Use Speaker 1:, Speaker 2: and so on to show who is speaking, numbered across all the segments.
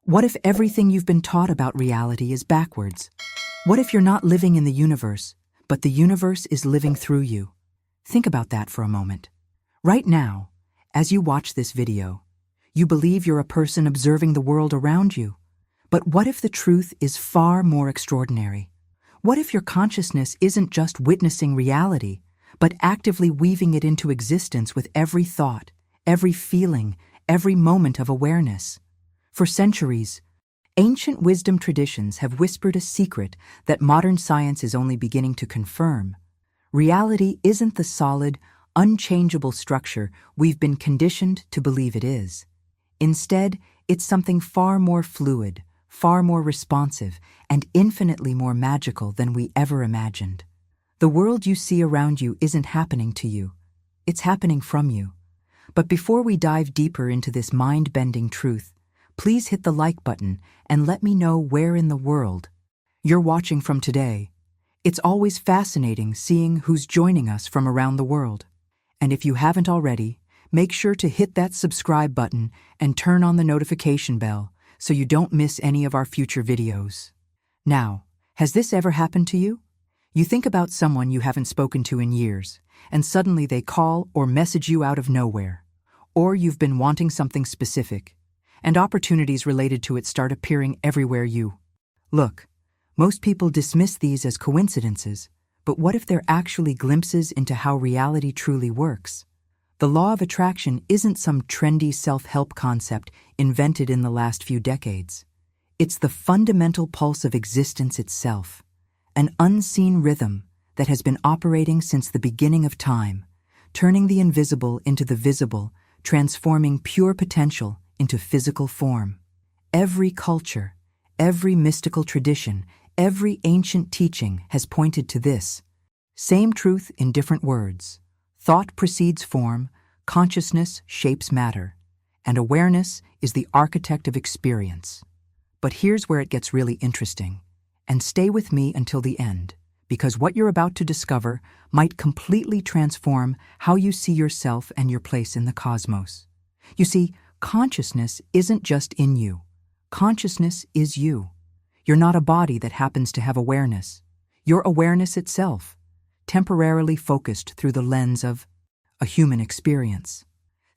Speaker 1: What if everything you've been taught about reality is backwards? What if you're not living in the universe, but the universe is living through you? Think about that for a moment. Right now, as you watch this video, you believe you're a person observing the world around you. But what if the truth is far more extraordinary? What if your consciousness isn't just witnessing reality, but actively weaving it into existence with every thought, every feeling, every moment of awareness? For centuries, ancient wisdom traditions have whispered a secret that modern science is only beginning to confirm. Reality isn't the solid, unchangeable structure we've been conditioned to believe it is. Instead, it's something far more fluid, far more responsive, and infinitely more magical than we ever imagined. The world you see around you isn't happening to you. It's happening from you. But before we dive deeper into this mind-bending truth, please hit the like button and let me know where in the world you're watching from today. It's always fascinating seeing who's joining us from around the world. And if you haven't already, make sure to hit that subscribe button and turn on the notification bell so you don't miss any of our future videos. Now, has this ever happened to you? You think about someone you haven't spoken to in years, and suddenly they call or message you out of nowhere. Or you've been wanting something specific, and opportunities related to it start appearing everywhere you look. Most people dismiss these as coincidences, but what if they're actually glimpses into how reality truly works? The law of attraction isn't some trendy self-help concept invented in the last few decades. It's the fundamental pulse of existence itself, an unseen rhythm that has been operating since the beginning of time, turning the invisible into the visible, transforming pure potential into physical form. Every culture, every mystical tradition, every ancient teaching has pointed to this. Same truth in different words. Thought precedes form, consciousness shapes matter, and awareness is the architect of experience. But here's where it gets really interesting. And stay with me until the end, because what you're about to discover might completely transform how you see yourself and your place in the cosmos. You see, consciousness isn't just in you. Consciousness is you. You're not a body that happens to have awareness. You're awareness itself, temporarily focused through the lens of a human experience.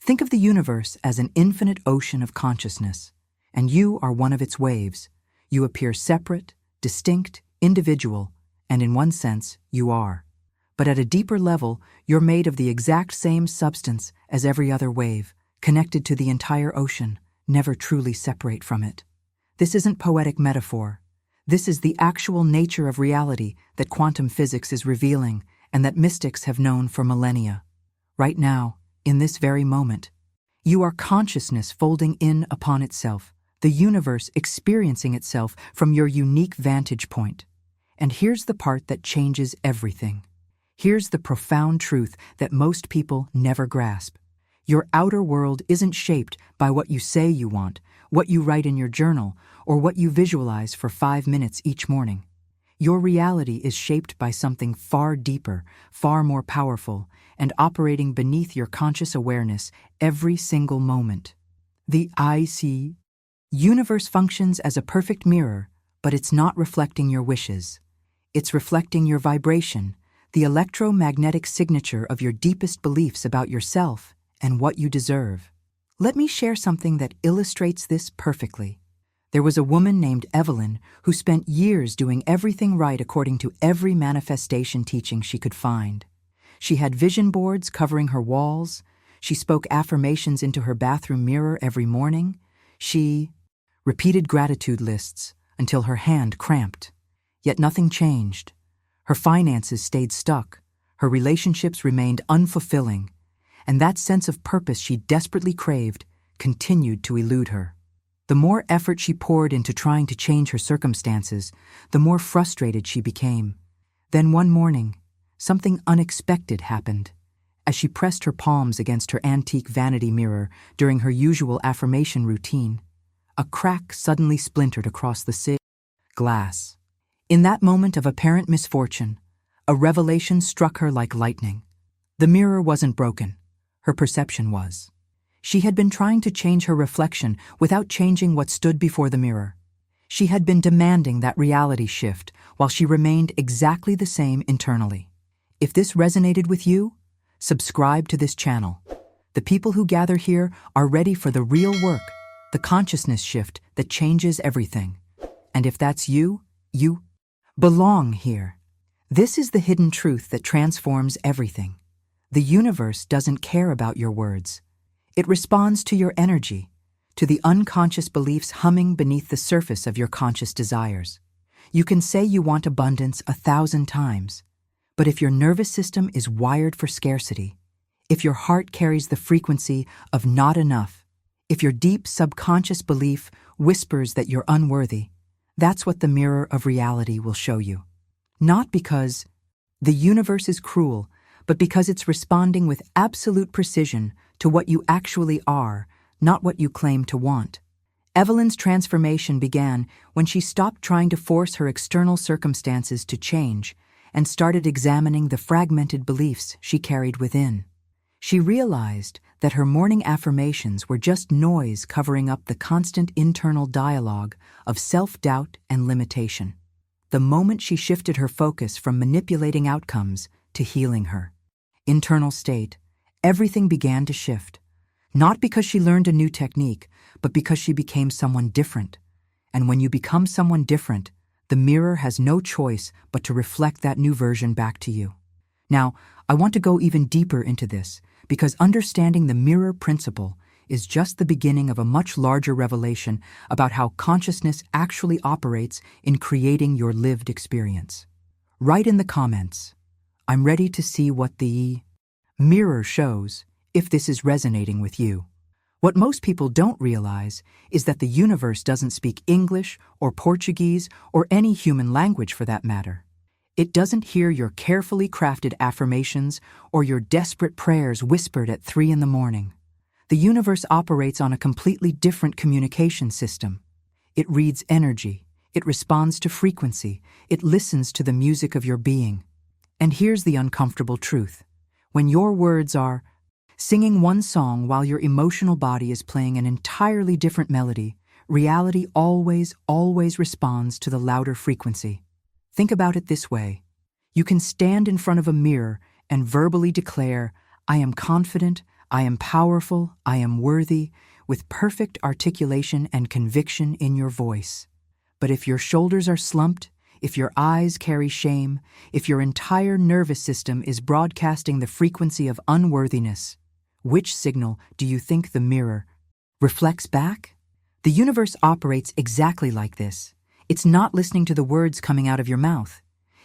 Speaker 1: Think of the universe as an infinite ocean of consciousness, and you are one of its waves. You appear separate, distinct, individual, and in one sense, you are. But at a deeper level, you're made of the exact same substance as every other wave, connected to the entire ocean, never truly separate from it. This isn't poetic metaphor. This is the actual nature of reality that quantum physics is revealing and that mystics have known for millennia. Right now, in this very moment, you are consciousness folding in upon itself, the universe experiencing itself from your unique vantage point. And here's the part that changes everything. Here's the profound truth that most people never grasp. Your outer world isn't shaped by what you say you want, what you write in your journal, or what you visualize for 5 minutes each morning. Your reality is shaped by something far deeper, far more powerful, and operating beneath your conscious awareness every single moment. The I.C. universe functions as a perfect mirror, but it's not reflecting your wishes. It's reflecting your vibration, the electromagnetic signature of your deepest beliefs about yourself and what you deserve. Let me share something that illustrates this perfectly. There was a woman named Evelyn who spent years doing everything right according to every manifestation teaching she could find. She had vision boards covering her walls. She spoke affirmations into her bathroom mirror every morning. She repeated gratitude lists until her hand cramped. Yet nothing changed. Her finances stayed stuck. Her relationships remained unfulfilling. And that sense of purpose she desperately craved continued to elude her. The more effort she poured into trying to change her circumstances, the more frustrated she became. Then one morning, something unexpected happened. As she pressed her palms against her antique vanity mirror during her usual affirmation routine, a crack suddenly splintered across the glass. In that moment of apparent misfortune, a revelation struck her like lightning. The mirror wasn't broken. Her perception was. She had been trying to change her reflection without changing what stood before the mirror. She had been demanding that reality shift while she remained exactly the same internally. If this resonated with you, subscribe to this channel. The people who gather here are ready for the real work, the consciousness shift that changes everything. And if that's you, you belong here. This is the hidden truth that transforms everything. The universe doesn't care about your words. It responds to your energy, to the unconscious beliefs humming beneath the surface of your conscious desires. You can say you want abundance 1,000 times, but if your nervous system is wired for scarcity, if your heart carries the frequency of not enough, if your deep subconscious belief whispers that you're unworthy, that's what the mirror of reality will show you. Not because the universe is cruel, but because it's responding with absolute precision to what you actually are, not what you claim to want. Evelyn's transformation began when she stopped trying to force her external circumstances to change and started examining the fragmented beliefs she carried within. She realized that her morning affirmations were just noise covering up the constant internal dialogue of self-doubt and limitation. The moment she shifted her focus from manipulating outcomes to healing her internal state, everything began to shift. Not because she learned a new technique, but because she became someone different. And when you become someone different, the mirror has no choice but to reflect that new version back to you. Now, I want to go even deeper into this, because understanding the mirror principle is just the beginning of a much larger revelation about how consciousness actually operates in creating your lived experience. Write in the comments, I'm ready to see what the mirror shows, if this is resonating with you. What most people don't realize is that the universe doesn't speak English or Portuguese or any human language for that matter. It doesn't hear your carefully crafted affirmations or your desperate prayers whispered at 3 a.m. The universe operates on a completely different communication system. It reads energy, it responds to frequency, it listens to the music of your being. And here's the uncomfortable truth. When your words are singing one song while your emotional body is playing an entirely different melody, reality always responds to the louder frequency. Think about it this way. You can stand in front of a mirror and verbally declare, I am confident, I am powerful, I am worthy, with perfect articulation and conviction in your voice. But if your shoulders are slumped, if your eyes carry shame, if your entire nervous system is broadcasting the frequency of unworthiness, which signal do you think the mirror reflects back? The universe operates exactly like this. It's not listening to the words coming out of your mouth.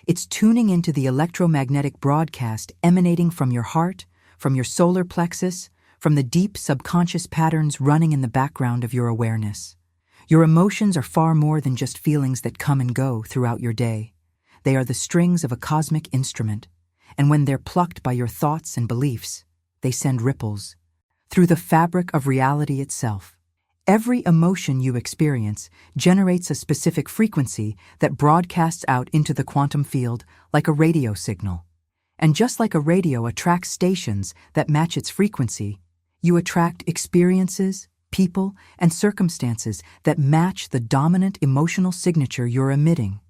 Speaker 1: It's tuning into the electromagnetic broadcast emanating from your heart, from your solar plexus, from the deep subconscious patterns running in the background of your awareness. Your emotions are far more than just feelings that come and go throughout your day. They are the strings of a cosmic instrument, and when they're plucked by your thoughts and beliefs, they send ripples through the fabric of reality itself. Every emotion you experience generates a specific frequency that broadcasts out into the quantum field like a radio signal. And just like a radio attracts stations that match its frequency, you attract experiences, people, and circumstances that match the dominant emotional signature you're emitting.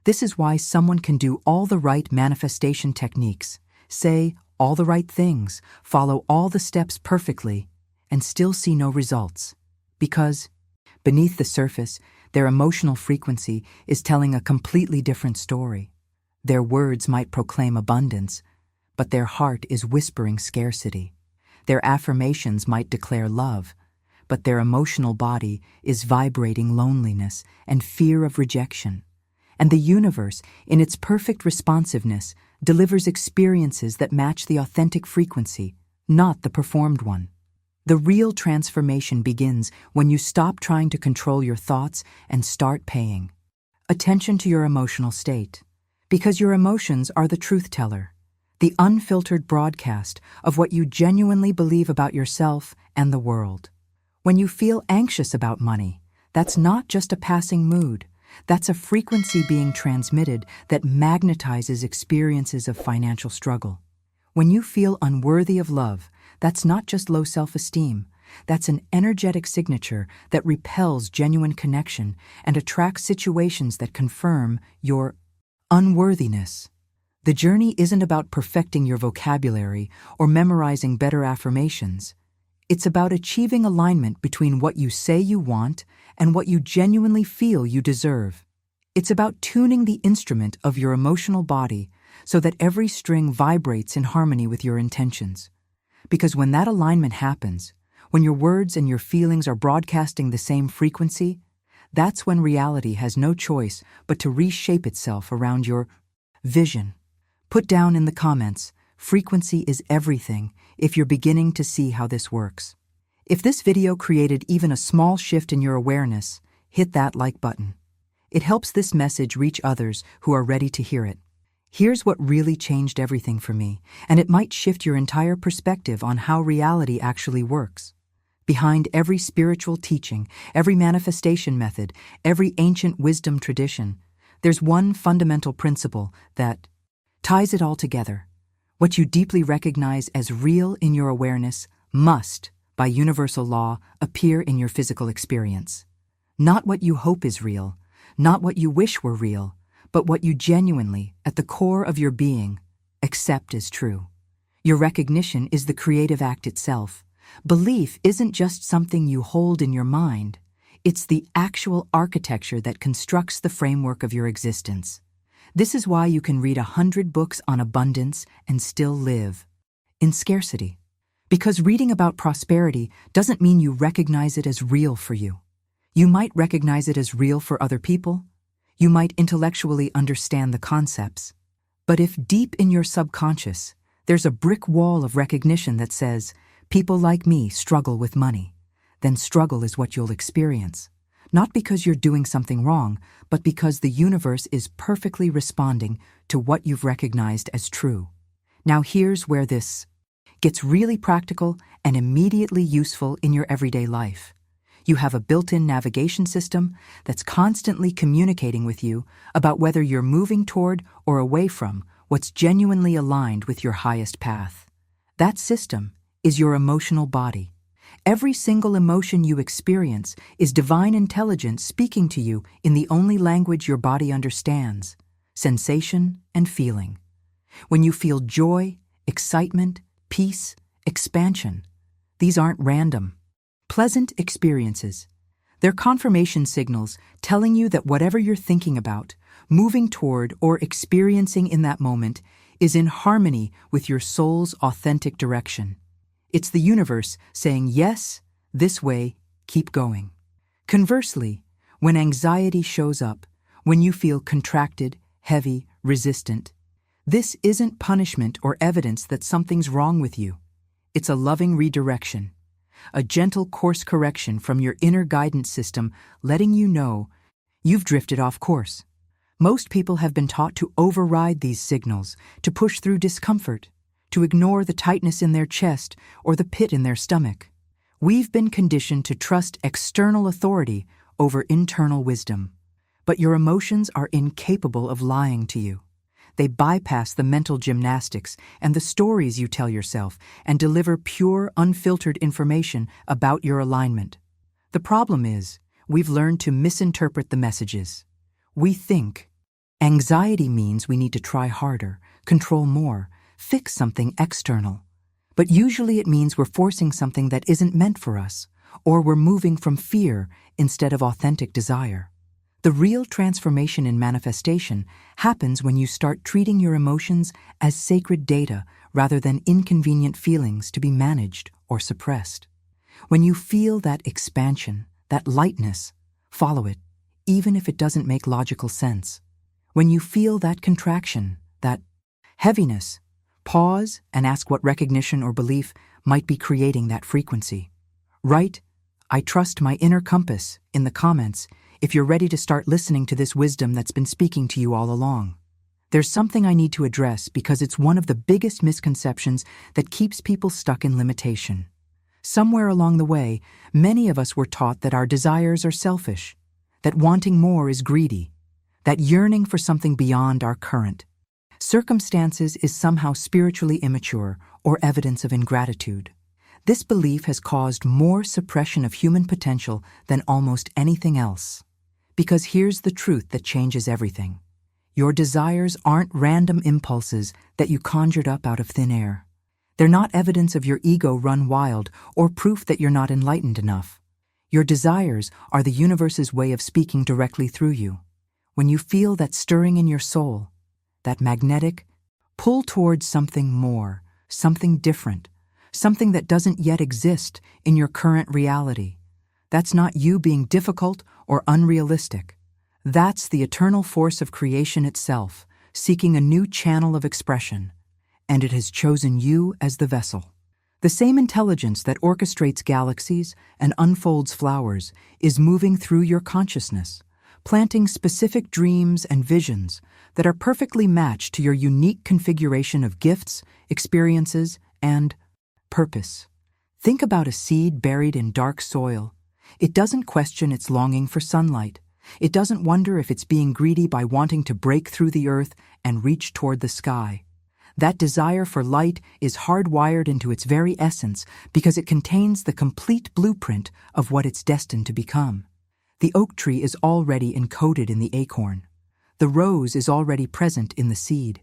Speaker 1: This is why someone can do all the right manifestation techniques, say all the right things, follow all the steps perfectly, and still see no results. Because beneath the surface, their emotional frequency is telling a completely different story. Their words might proclaim abundance, but their heart is whispering scarcity. Their affirmations might declare love, but their emotional body is vibrating loneliness and fear of rejection. And the universe, in its perfect responsiveness, delivers experiences that match the authentic frequency, not the performed one. The real transformation begins when you stop trying to control your thoughts and start paying attention to your emotional state. Because your emotions are the truth teller, the unfiltered broadcast of what you genuinely believe about yourself and the world. When you feel anxious about money, that's not just a passing mood. That's a frequency being transmitted that magnetizes experiences of financial struggle. When you feel unworthy of love, that's not just low self-esteem. That's an energetic signature that repels genuine connection and attracts situations that confirm your unworthiness. The journey isn't about perfecting your vocabulary or memorizing better affirmations. It's about achieving alignment between what you say you want and what you genuinely feel you deserve. It's about tuning the instrument of your emotional body so that every string vibrates in harmony with your intentions. Because when that alignment happens, when your words and your feelings are broadcasting the same frequency, that's when reality has no choice but to reshape itself around your vision. Put down in the comments, frequency is everything, if you're beginning to see how this works. If this video created even a small shift in your awareness, hit that like button. It helps this message reach others who are ready to hear it. Here's what really changed everything for me, and it might shift your entire perspective on how reality actually works. Behind every spiritual teaching, every manifestation method, every ancient wisdom tradition, there's one fundamental principle that ties it all together. What you deeply recognize as real in your awareness must, by universal law, appear in your physical experience. Not what you hope is real, not what you wish were real, but what you genuinely, at the core of your being, accept as true. Your recognition is the creative act itself. Belief isn't just something you hold in your mind. It's the actual architecture that constructs the framework of your existence. This is why you can read 100 books on abundance and still live in scarcity. Because reading about prosperity doesn't mean you recognize it as real for you. You might recognize it as real for other people. You might intellectually understand the concepts. But if deep in your subconscious, there's a brick wall of recognition that says, people like me struggle with money, then struggle is what you'll experience. Not because you're doing something wrong, but because the universe is perfectly responding to what you've recognized as true. Now here's where this gets really practical and immediately useful in your everyday life. You have a built-in navigation system that's constantly communicating with you about whether you're moving toward or away from what's genuinely aligned with your highest path. That system is your emotional body. Every single emotion you experience is divine intelligence speaking to you in the only language your body understands: sensation and feeling. When you feel joy, excitement, peace, expansion, these aren't random, pleasant experiences. They're confirmation signals telling you that whatever you're thinking about, moving toward, or experiencing in that moment is in harmony with your soul's authentic direction. It's the universe saying, yes, this way, keep going. Conversely, when anxiety shows up, when you feel contracted, heavy, resistant, this isn't punishment or evidence that something's wrong with you. It's a loving redirection, a gentle course correction from your inner guidance system letting you know you've drifted off course. Most people have been taught to override these signals, to push through discomfort, to ignore the tightness in their chest or the pit in their stomach. We've been conditioned to trust external authority over internal wisdom. But your emotions are incapable of lying to you. They bypass the mental gymnastics and the stories you tell yourself and deliver pure, unfiltered information about your alignment. The problem is, we've learned to misinterpret the messages. We think anxiety means we need to try harder, control more, fix something external. But usually it means we're forcing something that isn't meant for us, or we're moving from fear instead of authentic desire. The real transformation in manifestation happens when you start treating your emotions as sacred data rather than inconvenient feelings to be managed or suppressed. When you feel that expansion, that lightness, follow it, even if it doesn't make logical sense. When you feel that contraction, that heaviness, pause and ask what recognition or belief might be creating that frequency. Write, "I trust my inner compass," in the comments if you're ready to start listening to this wisdom that's been speaking to you all along. There's something I need to address because it's one of the biggest misconceptions that keeps people stuck in limitation. Somewhere along the way, many of us were taught that our desires are selfish, that wanting more is greedy, that yearning for something beyond our current circumstances is somehow spiritually immature or evidence of ingratitude. This belief has caused more suppression of human potential than almost anything else. Because here's the truth that changes everything. Your desires aren't random impulses that you conjured up out of thin air. They're not evidence of your ego run wild or proof that you're not enlightened enough. Your desires are the universe's way of speaking directly through you. When you feel that stirring in your soul, that magnetic pull towards something more, something different, something that doesn't yet exist in your current reality, that's not you being difficult or unrealistic. That's the eternal force of creation itself, seeking a new channel of expression, and it has chosen you as the vessel. The same intelligence that orchestrates galaxies and unfolds flowers is moving through your consciousness, planting specific dreams and visions that are perfectly matched to your unique configuration of gifts, experiences, and purpose. Think about a seed buried in dark soil. It doesn't question its longing for sunlight. It doesn't wonder if it's being greedy by wanting to break through the earth and reach toward the sky. That desire for light is hardwired into its very essence because it contains the complete blueprint of what it's destined to become. The oak tree is already encoded in the acorn. The rose is already present in the seed.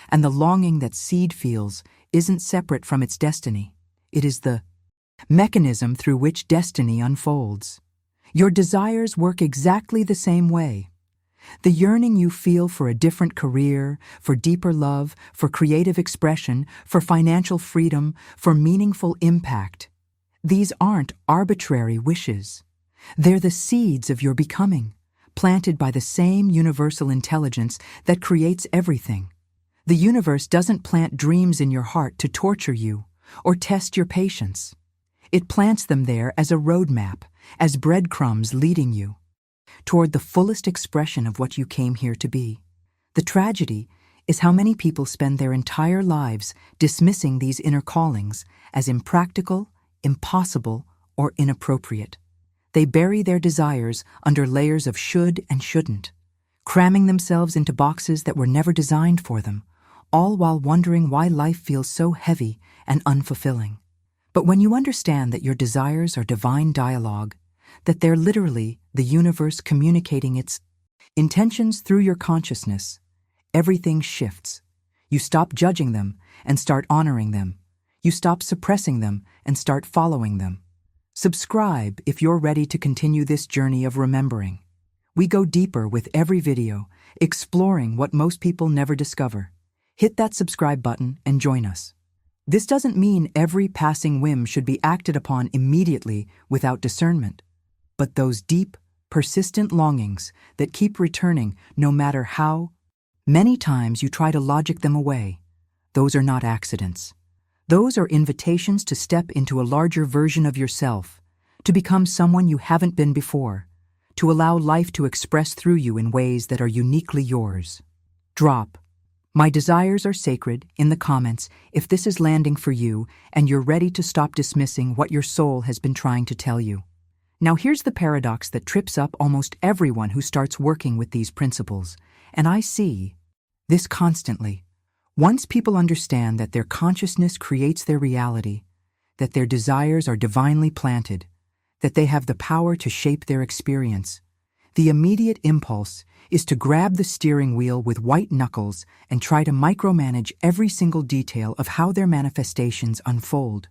Speaker 1: And the longing that seed feels isn't separate from its destiny. It is the mechanism through which destiny unfolds. Your desires work exactly the same way. The yearning you feel for a different career, for deeper love, for creative expression, for financial freedom, for meaningful impact. These aren't arbitrary wishes. They're the seeds of your becoming, planted by the same universal intelligence that creates everything. The universe doesn't plant dreams in your heart to torture you or test your patience. It plants them there as a roadmap, as breadcrumbs leading you toward the fullest expression of what you came here to be. The tragedy is how many people spend their entire lives dismissing these inner callings as impractical, impossible, or inappropriate. They bury their desires under layers of should and shouldn't, cramming themselves into boxes that were never designed for them, all while wondering why life feels so heavy and unfulfilling. But when you understand that your desires are divine dialogue, that they're literally the universe communicating its intentions through your consciousness, everything shifts. You stop judging them and start honoring them. You stop suppressing them and start following them. Subscribe if you're ready to continue this journey of remembering. We go deeper with every video, exploring what most people never discover. Hit that subscribe button and join us. This doesn't mean every passing whim should be acted upon immediately without discernment. But those deep, persistent longings that keep returning no matter how many times you try to logic them away, those are not accidents. Those are invitations to step into a larger version of yourself, to become someone you haven't been before, to allow life to express through you in ways that are uniquely yours. Drop "My desires are sacred" in the comments if this is landing for you and you're ready to stop dismissing what your soul has been trying to tell you. Now here's the paradox that trips up almost everyone who starts working with these principles, and I see this constantly. Once people understand that their consciousness creates their reality, that their desires are divinely planted, that they have the power to shape their experience, the immediate impulse is to grab the steering wheel with white knuckles and try to micromanage every single detail of how their manifestations unfold.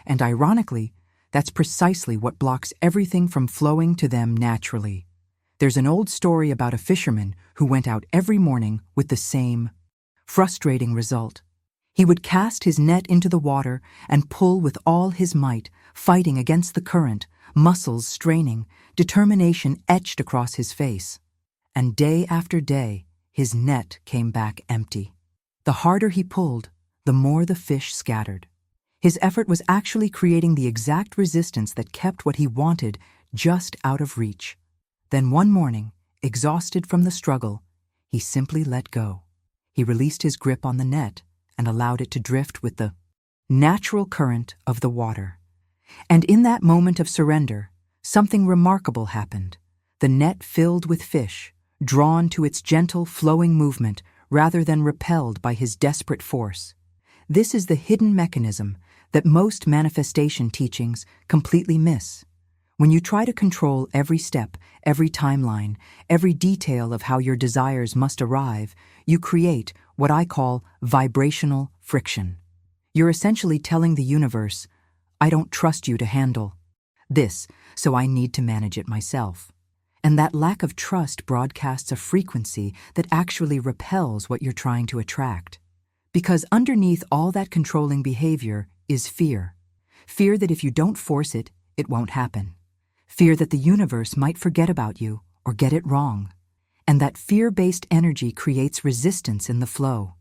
Speaker 1: And ironically, that's precisely what blocks everything from flowing to them naturally. There's an old story about a fisherman who went out every morning with the same frustrating result. He would cast his net into the water and pull with all his might, fighting against the current, muscles straining, determination etched across his face. And day after day, his net came back empty. The harder he pulled, the more the fish scattered. His effort was actually creating the exact resistance that kept what he wanted just out of reach. Then one morning, exhausted from the struggle, he simply let go. He released his grip on the net and allowed it to drift with the natural current of the water. And in that moment of surrender, something remarkable happened. The net filled with fish, drawn to its gentle, flowing movement rather than repelled by his desperate force. This is the hidden mechanism that most manifestation teachings completely miss. When you try to control every step, every timeline, every detail of how your desires must arrive, you create what I call vibrational friction. You're essentially telling the universe, I don't trust you to handle this, so I need to manage it myself. And that lack of trust broadcasts a frequency that actually repels what you're trying to attract. Because underneath all that controlling behavior is fear. Fear that if you don't force it, it won't happen. Fear that the universe might forget about you or get it wrong. And that fear-based energy creates resistance in the flow.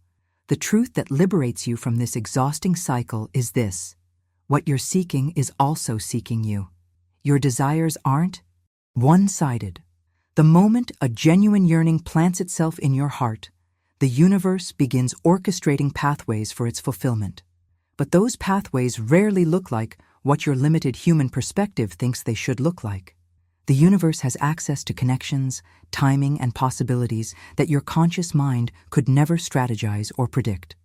Speaker 1: The truth that liberates you from this exhausting cycle is this: what you're seeking is also seeking you. Your desires aren't one-sided. The moment a genuine yearning plants itself in your heart, the universe begins orchestrating pathways for its fulfillment. But those pathways rarely look like what your limited human perspective thinks they should look like. The universe has access to connections, timing, and possibilities that your conscious mind could never strategize or predict.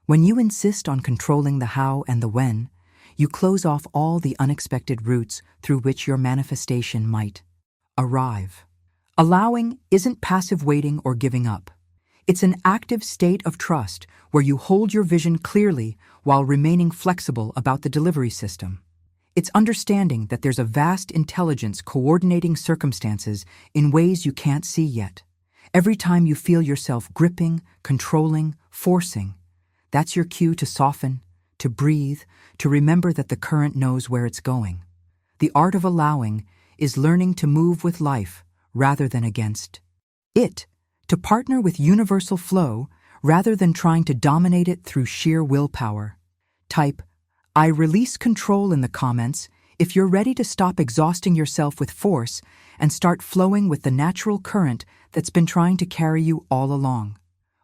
Speaker 1: When you insist on controlling the how and the when, you close off all the unexpected routes through which your manifestation might arrive. Allowing isn't passive waiting or giving up. It's an active state of trust where you hold your vision clearly while remaining flexible about the delivery system. It's understanding that there's a vast intelligence coordinating circumstances in ways you can't see yet. Every time you feel yourself gripping, controlling, forcing, that's your cue to soften, to breathe, to remember that the current knows where it's going. The art of allowing is learning to move with life rather than against it, to partner with universal flow rather than trying to dominate it through sheer willpower. Type, I release control in the comments if you're ready to stop exhausting yourself with force and start flowing with the natural current that's been trying to carry you all along.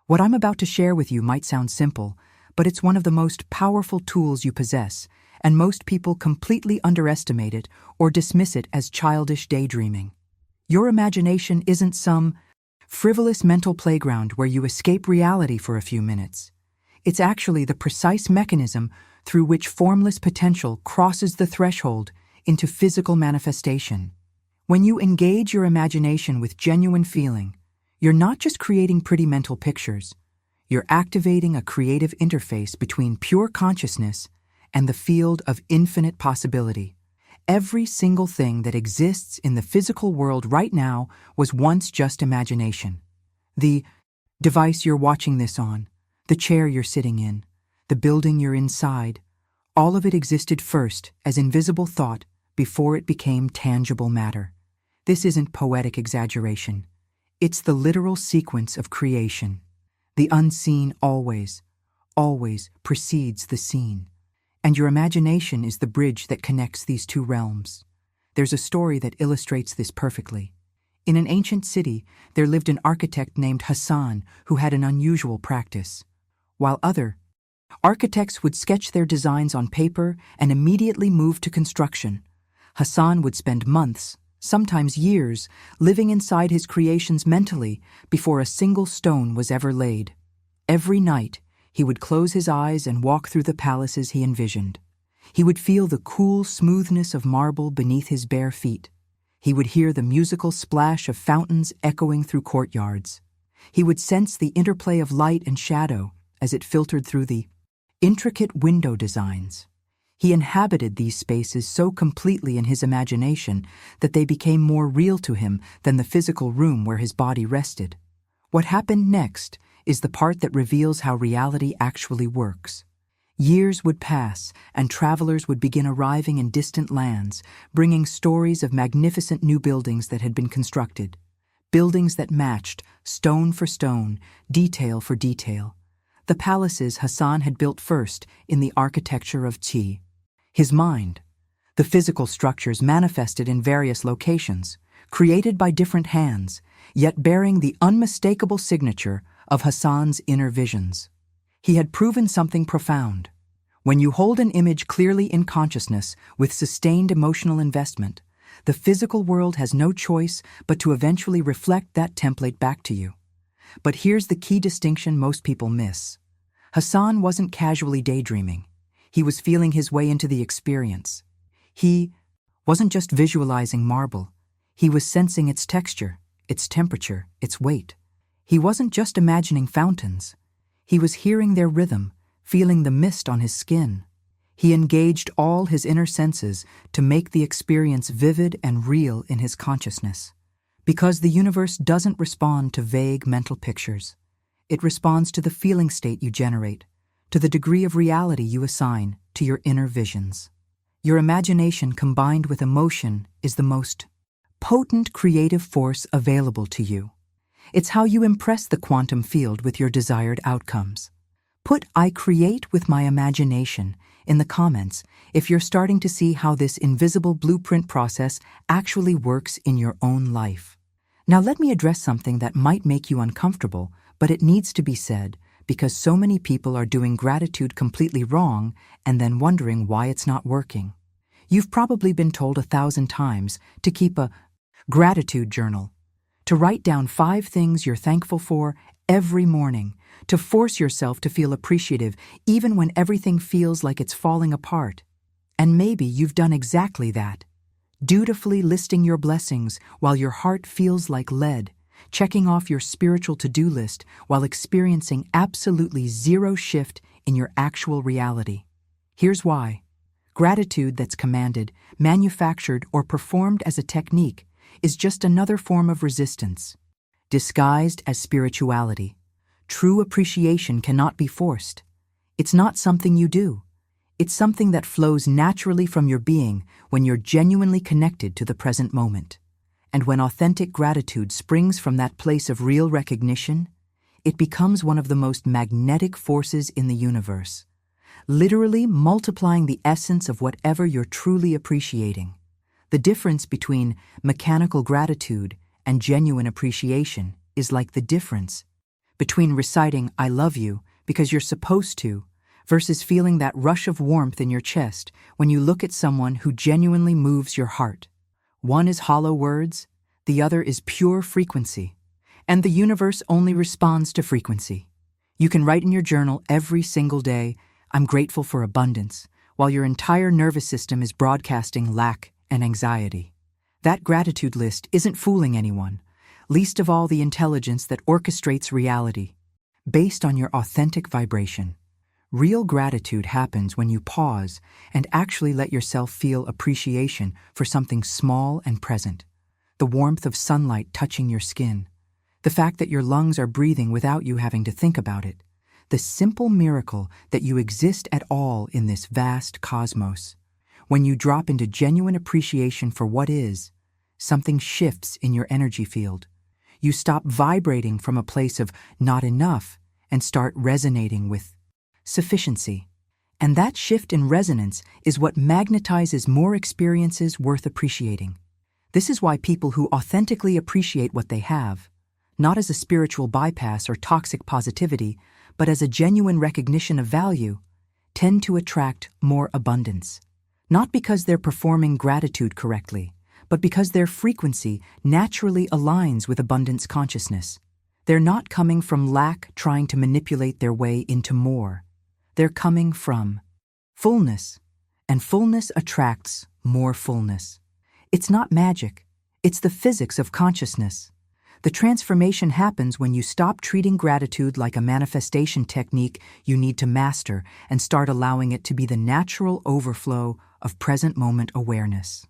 Speaker 1: What I'm about to share with you might sound simple, but it's one of the most powerful tools you possess, and most people completely underestimate it or dismiss it as childish daydreaming. Your imagination isn't some frivolous mental playground where you escape reality for a few minutes. It's actually the precise mechanism through which formless potential crosses the threshold into physical manifestation. When you engage your imagination with genuine feeling, you're not just creating pretty mental pictures. You're activating a creative interface between pure consciousness and the field of infinite possibility. Every single thing that exists in the physical world right now was once just imagination. The device you're watching this on, the chair you're sitting in, the building you're inside, all of it existed first as invisible thought before it became tangible matter. This isn't poetic exaggeration. It's the literal sequence of creation. The unseen always precedes the seen. And your imagination is the bridge that connects these two realms. There's a story that illustrates this perfectly. In an ancient city, there lived an architect named Hassan who had an unusual practice. While other architects would sketch their designs on paper and immediately move to construction, Hassan would spend months, sometimes years, living inside his creations mentally before a single stone was ever laid. Every night, he would close his eyes and walk through the palaces he envisioned. He would feel the cool smoothness of marble beneath his bare feet. He would hear the musical splash of fountains echoing through courtyards. He would sense the interplay of light and shadow as it filtered through the intricate window designs. He inhabited these spaces so completely in his imagination that they became more real to him than the physical room where his body rested. What happened next is the part that reveals how reality actually works. Years would pass, and travelers would begin arriving in distant lands, bringing stories of magnificent new buildings that had been constructed. Buildings that matched, stone for stone, detail for detail. The palaces Hassan had built first in the architecture of Qi. His mind. The physical structures manifested in various locations, created by different hands, yet bearing the unmistakable signature of Hassan's inner visions. He had proven something profound. When you hold an image clearly in consciousness with sustained emotional investment, the physical world has no choice but to eventually reflect that template back to you. But here's the key distinction most people miss. Hassan wasn't casually daydreaming. He was feeling his way into the experience. He wasn't just visualizing marble. He was sensing its texture, its temperature, its weight. He wasn't just imagining fountains. He was hearing their rhythm, feeling the mist on his skin. He engaged all his inner senses to make the experience vivid and real in his consciousness. Because the universe doesn't respond to vague mental pictures. It responds to the feeling state you generate, to the degree of reality you assign to your inner visions. Your imagination combined with emotion is the most potent creative force available to you. It's how you impress the quantum field with your desired outcomes. Put "I create with my imagination" in the comments if you're starting to see how this invisible blueprint process actually works in your own life. Now let me address something that might make you uncomfortable, but it needs to be said because so many people are doing gratitude completely wrong and then wondering why it's not working. You've probably been told 1,000 times to keep a gratitude journal, to write down 5 things you're thankful for every morning, to force yourself to feel appreciative even when everything feels like it's falling apart. And maybe you've done exactly that, dutifully listing your blessings while your heart feels like lead, checking off your spiritual to-do list while experiencing absolutely zero shift in your actual reality. Here's why. Gratitude that's commanded, manufactured, or performed as a technique is just another form of resistance, disguised as spirituality. True appreciation cannot be forced. It's not something you do. It's something that flows naturally from your being when you're genuinely connected to the present moment. And when authentic gratitude springs from that place of real recognition, it becomes one of the most magnetic forces in the universe, literally multiplying the essence of whatever you're truly appreciating. The difference between mechanical gratitude and genuine appreciation is like the difference between reciting "I love you" because you're supposed to versus feeling that rush of warmth in your chest when you look at someone who genuinely moves your heart. One is hollow words, the other is pure frequency. And the universe only responds to frequency. You can write in your journal every single day, "I'm grateful for abundance," while your entire nervous system is broadcasting lack and anxiety. That gratitude list isn't fooling anyone, least of all the intelligence that orchestrates reality, based on your authentic vibration. Real gratitude happens when you pause and actually let yourself feel appreciation for something small and present. The warmth of sunlight touching your skin, the fact that your lungs are breathing without you having to think about it, the simple miracle that you exist at all in this vast cosmos. When you drop into genuine appreciation for what is, something shifts in your energy field. You stop vibrating from a place of not enough and start resonating with sufficiency. And that shift in resonance is what magnetizes more experiences worth appreciating. This is why people who authentically appreciate what they have, not as a spiritual bypass or toxic positivity, but as a genuine recognition of value, tend to attract more abundance. Not because they're performing gratitude correctly, but because their frequency naturally aligns with abundance consciousness. They're not coming from lack trying to manipulate their way into more. They're coming from fullness, and fullness attracts more fullness. It's not magic, it's the physics of consciousness. The transformation happens when you stop treating gratitude like a manifestation technique you need to master and start allowing it to be the natural overflow of present moment awareness.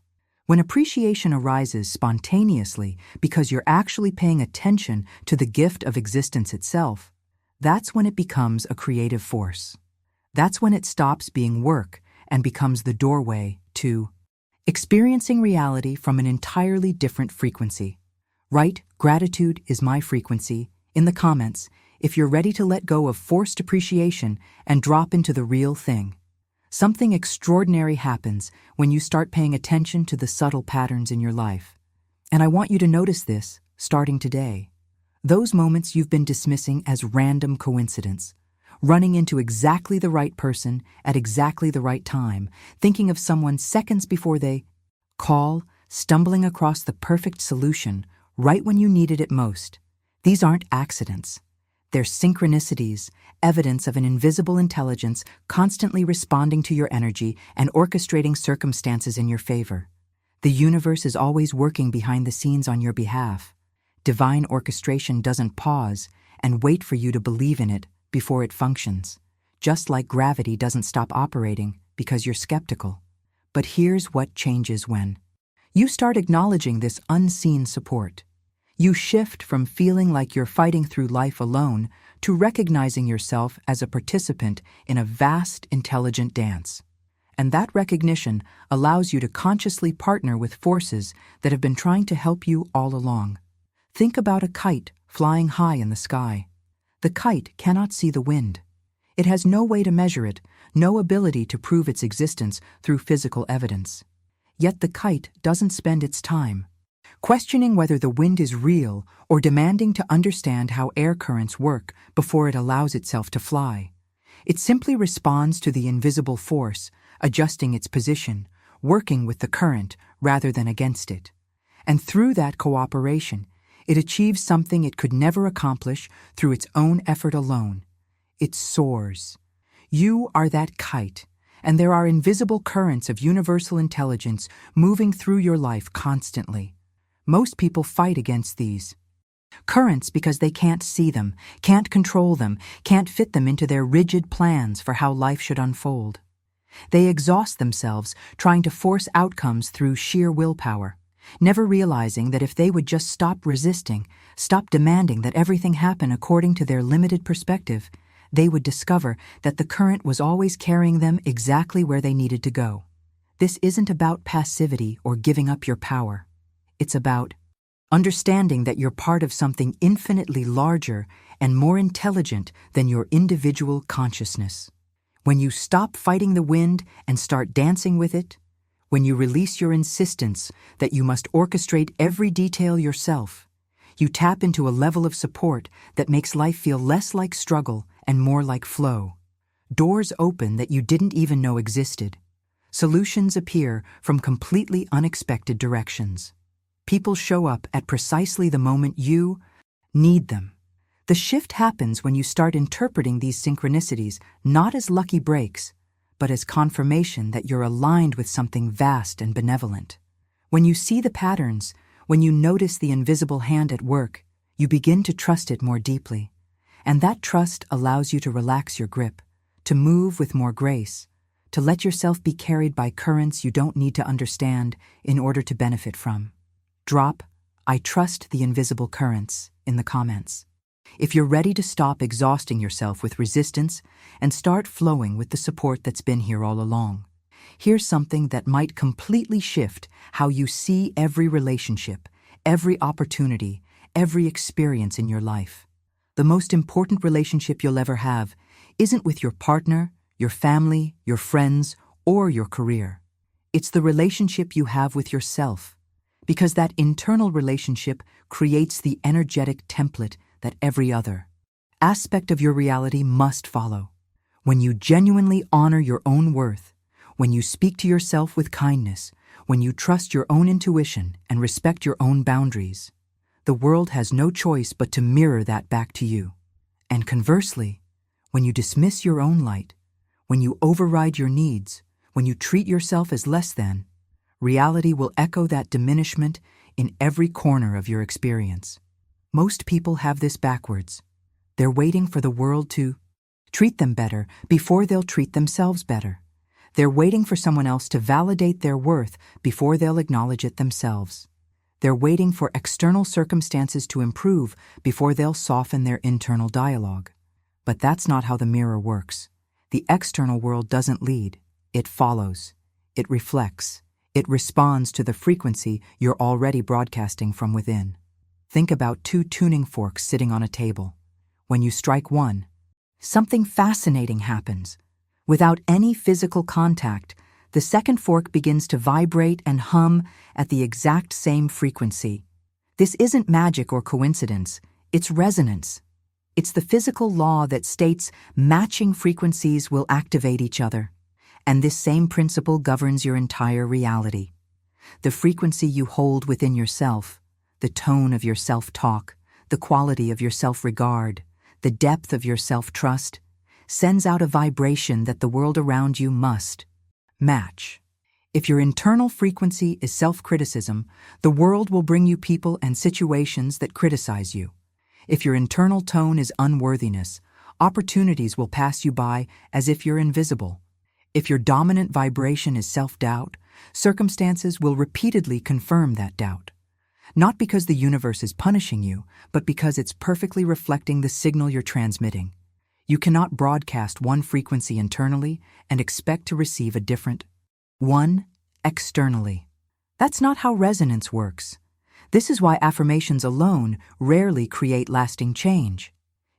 Speaker 1: When appreciation arises spontaneously because you're actually paying attention to the gift of existence itself, that's when it becomes a creative force. That's when it stops being work and becomes the doorway to experiencing reality from an entirely different frequency. Write "Gratitude is my frequency" in the comments if you're ready to let go of forced appreciation and drop into the real thing. Something extraordinary happens when you start paying attention to the subtle patterns in your life. And I want you to notice this starting today. Those moments you've been dismissing as random coincidence, running into exactly the right person at exactly the right time, thinking of someone seconds before they call, stumbling across the perfect solution right when you needed it most. These aren't accidents. They're synchronicities, evidence of an invisible intelligence constantly responding to your energy and orchestrating circumstances in your favor. The universe is always working behind the scenes on your behalf. Divine orchestration doesn't pause and wait for you to believe in it before it functions, just like gravity doesn't stop operating because you're skeptical. But here's what changes when you start acknowledging this unseen support. You shift from feeling like you're fighting through life alone to recognizing yourself as a participant in a vast, intelligent dance. And that recognition allows you to consciously partner with forces that have been trying to help you all along. Think about a kite flying high in the sky. The kite cannot see the wind. It has no way to measure it, no ability to prove its existence through physical evidence. Yet the kite doesn't spend its time questioning whether the wind is real or demanding to understand how air currents work before it allows itself to fly. It simply responds to the invisible force, adjusting its position, working with the current rather than against it. And through that cooperation, it achieves something it could never accomplish through its own effort alone. It soars. You are that kite, and there are invisible currents of universal intelligence moving through your life constantly. Most people fight against these currents because they can't see them, can't control them, can't fit them into their rigid plans for how life should unfold. They exhaust themselves trying to force outcomes through sheer willpower, never realizing that if they would just stop resisting, stop demanding that everything happen according to their limited perspective, they would discover that the current was always carrying them exactly where they needed to go. This isn't about passivity or giving up your power. It's about understanding that you're part of something infinitely larger and more intelligent than your individual consciousness. When you stop fighting the wind and start dancing with it, when you release your insistence that you must orchestrate every detail yourself, you tap into a level of support that makes life feel less like struggle and more like flow. Doors open that you didn't even know existed. Solutions appear from completely unexpected directions. People show up at precisely the moment you need them. The shift happens when you start interpreting these synchronicities not as lucky breaks, but as confirmation that you're aligned with something vast and benevolent. When you see the patterns, when you notice the invisible hand at work, you begin to trust it more deeply. And that trust allows you to relax your grip, to move with more grace, to let yourself be carried by currents you don't need to understand in order to benefit from. Drop "I trust the invisible currents" in the comments if you're ready to stop exhausting yourself with resistance and start flowing with the support that's been here all along. Here's something that might completely shift how you see every relationship, every opportunity, every experience in your life. The most important relationship you'll ever have isn't with your partner, your family, your friends, or your career. It's the relationship you have with yourself, because that internal relationship creates the energetic template that every other aspect of your reality must follow. When you genuinely honor your own worth, when you speak to yourself with kindness, when you trust your own intuition and respect your own boundaries, the world has no choice but to mirror that back to you. And conversely, when you dismiss your own light, when you override your needs, when you treat yourself as less than, reality will echo that diminishment in every corner of your experience. Most people have this backwards. They're waiting for the world to treat them better before they'll treat themselves better. They're waiting for someone else to validate their worth before they'll acknowledge it themselves. They're waiting for external circumstances to improve before they'll soften their internal dialogue. But that's not how the mirror works. The external world doesn't lead. It follows. It reflects. It responds to the frequency you're already broadcasting from within. Think about two tuning forks sitting on a table. When you strike one, something fascinating happens. Without any physical contact, the second fork begins to vibrate and hum at the exact same frequency. This isn't magic or coincidence, it's resonance. It's the physical law that states matching frequencies will activate each other. And this same principle governs your entire reality. The frequency you hold within yourself, the tone of your self-talk, the quality of your self-regard, the depth of your self-trust, sends out a vibration that the world around you must match. If your internal frequency is self-criticism, the world will bring you people and situations that criticize you. If your internal tone is unworthiness, opportunities will pass you by as if you're invisible. If your dominant vibration is self-doubt, circumstances will repeatedly confirm that doubt. Not because the universe is punishing you, but because it's perfectly reflecting the signal you're transmitting. You cannot broadcast one frequency internally and expect to receive a different one externally. That's not how resonance works. This is why affirmations alone rarely create lasting change.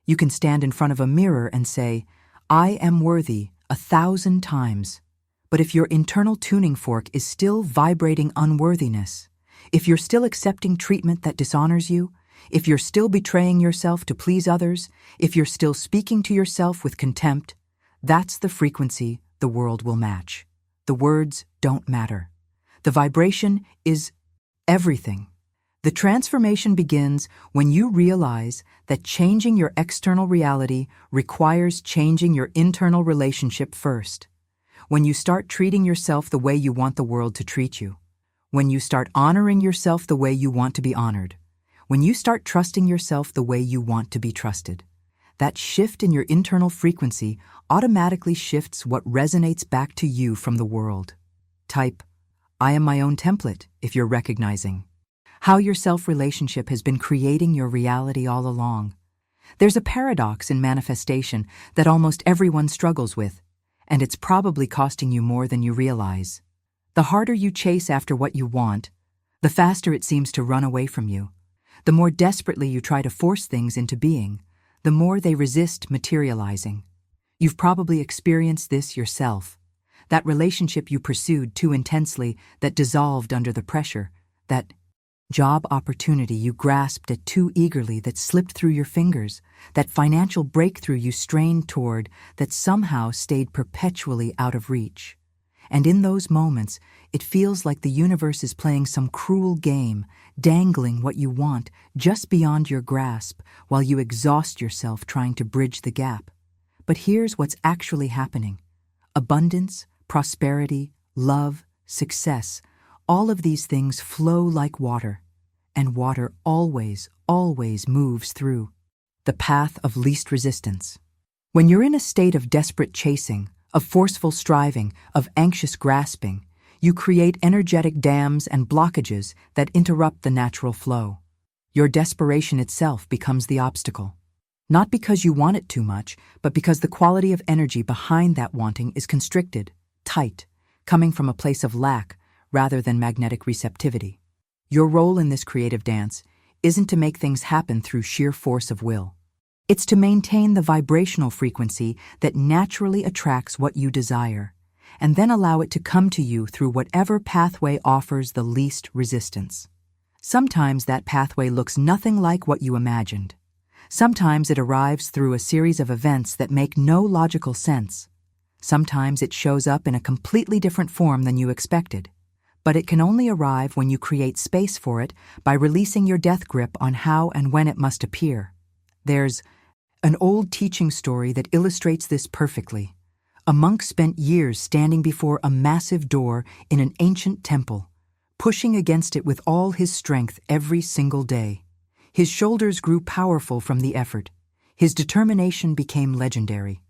Speaker 1: You can stand in front of a mirror and say, "I am worthy," 1,000 times. But if your internal tuning fork is still vibrating unworthiness, if you're still accepting treatment that dishonors you, if you're still betraying yourself to please others, if you're still speaking to yourself with contempt, that's the frequency the world will match. The words don't matter. The vibration is everything. The transformation begins when you realize that changing your external reality requires changing your internal relationship first. When you start treating yourself the way you want the world to treat you. When you start honoring yourself the way you want to be honored. When you start trusting yourself the way you want to be trusted. That shift in your internal frequency automatically shifts what resonates back to you from the world. Type, "I am my own template," if you're recognizing how your self-relationship has been creating your reality all along. There's a paradox in manifestation that almost everyone struggles with, and it's probably costing you more than you realize. The harder you chase after what you want, the faster it seems to run away from you. The more desperately you try to force things into being, the more they resist materializing. You've probably experienced this yourself. That relationship you pursued too intensely that dissolved under the pressure, that job opportunity you grasped at too eagerly that slipped through your fingers, that financial breakthrough you strained toward that somehow stayed perpetually out of reach. And in those moments, it feels like the universe is playing some cruel game, dangling what you want just beyond your grasp while you exhaust yourself trying to bridge the gap. But here's what's actually happening. Abundance, prosperity, love, success, all of these things flow like water, and water always, always moves through the path of least resistance. When you're in a state of desperate chasing, of forceful striving, of anxious grasping, you create energetic dams and blockages that interrupt the natural flow. Your desperation itself becomes the obstacle. Not because you want it too much, but because the quality of energy behind that wanting is constricted, tight, coming from a place of lack rather than magnetic receptivity. Your role in this creative dance isn't to make things happen through sheer force of will. It's to maintain the vibrational frequency that naturally attracts what you desire, and then allow it to come to you through whatever pathway offers the least resistance. Sometimes that pathway looks nothing like what you imagined. Sometimes it arrives through a series of events that make no logical sense. Sometimes it shows up in a completely different form than you expected. But it can only arrive when you create space for it by releasing your death grip on how and when it must appear. There's an old teaching story that illustrates this perfectly. A monk spent years standing before a massive door in an ancient temple, pushing against it with all his strength every single day. His shoulders grew powerful from the effort. His determination became legendary.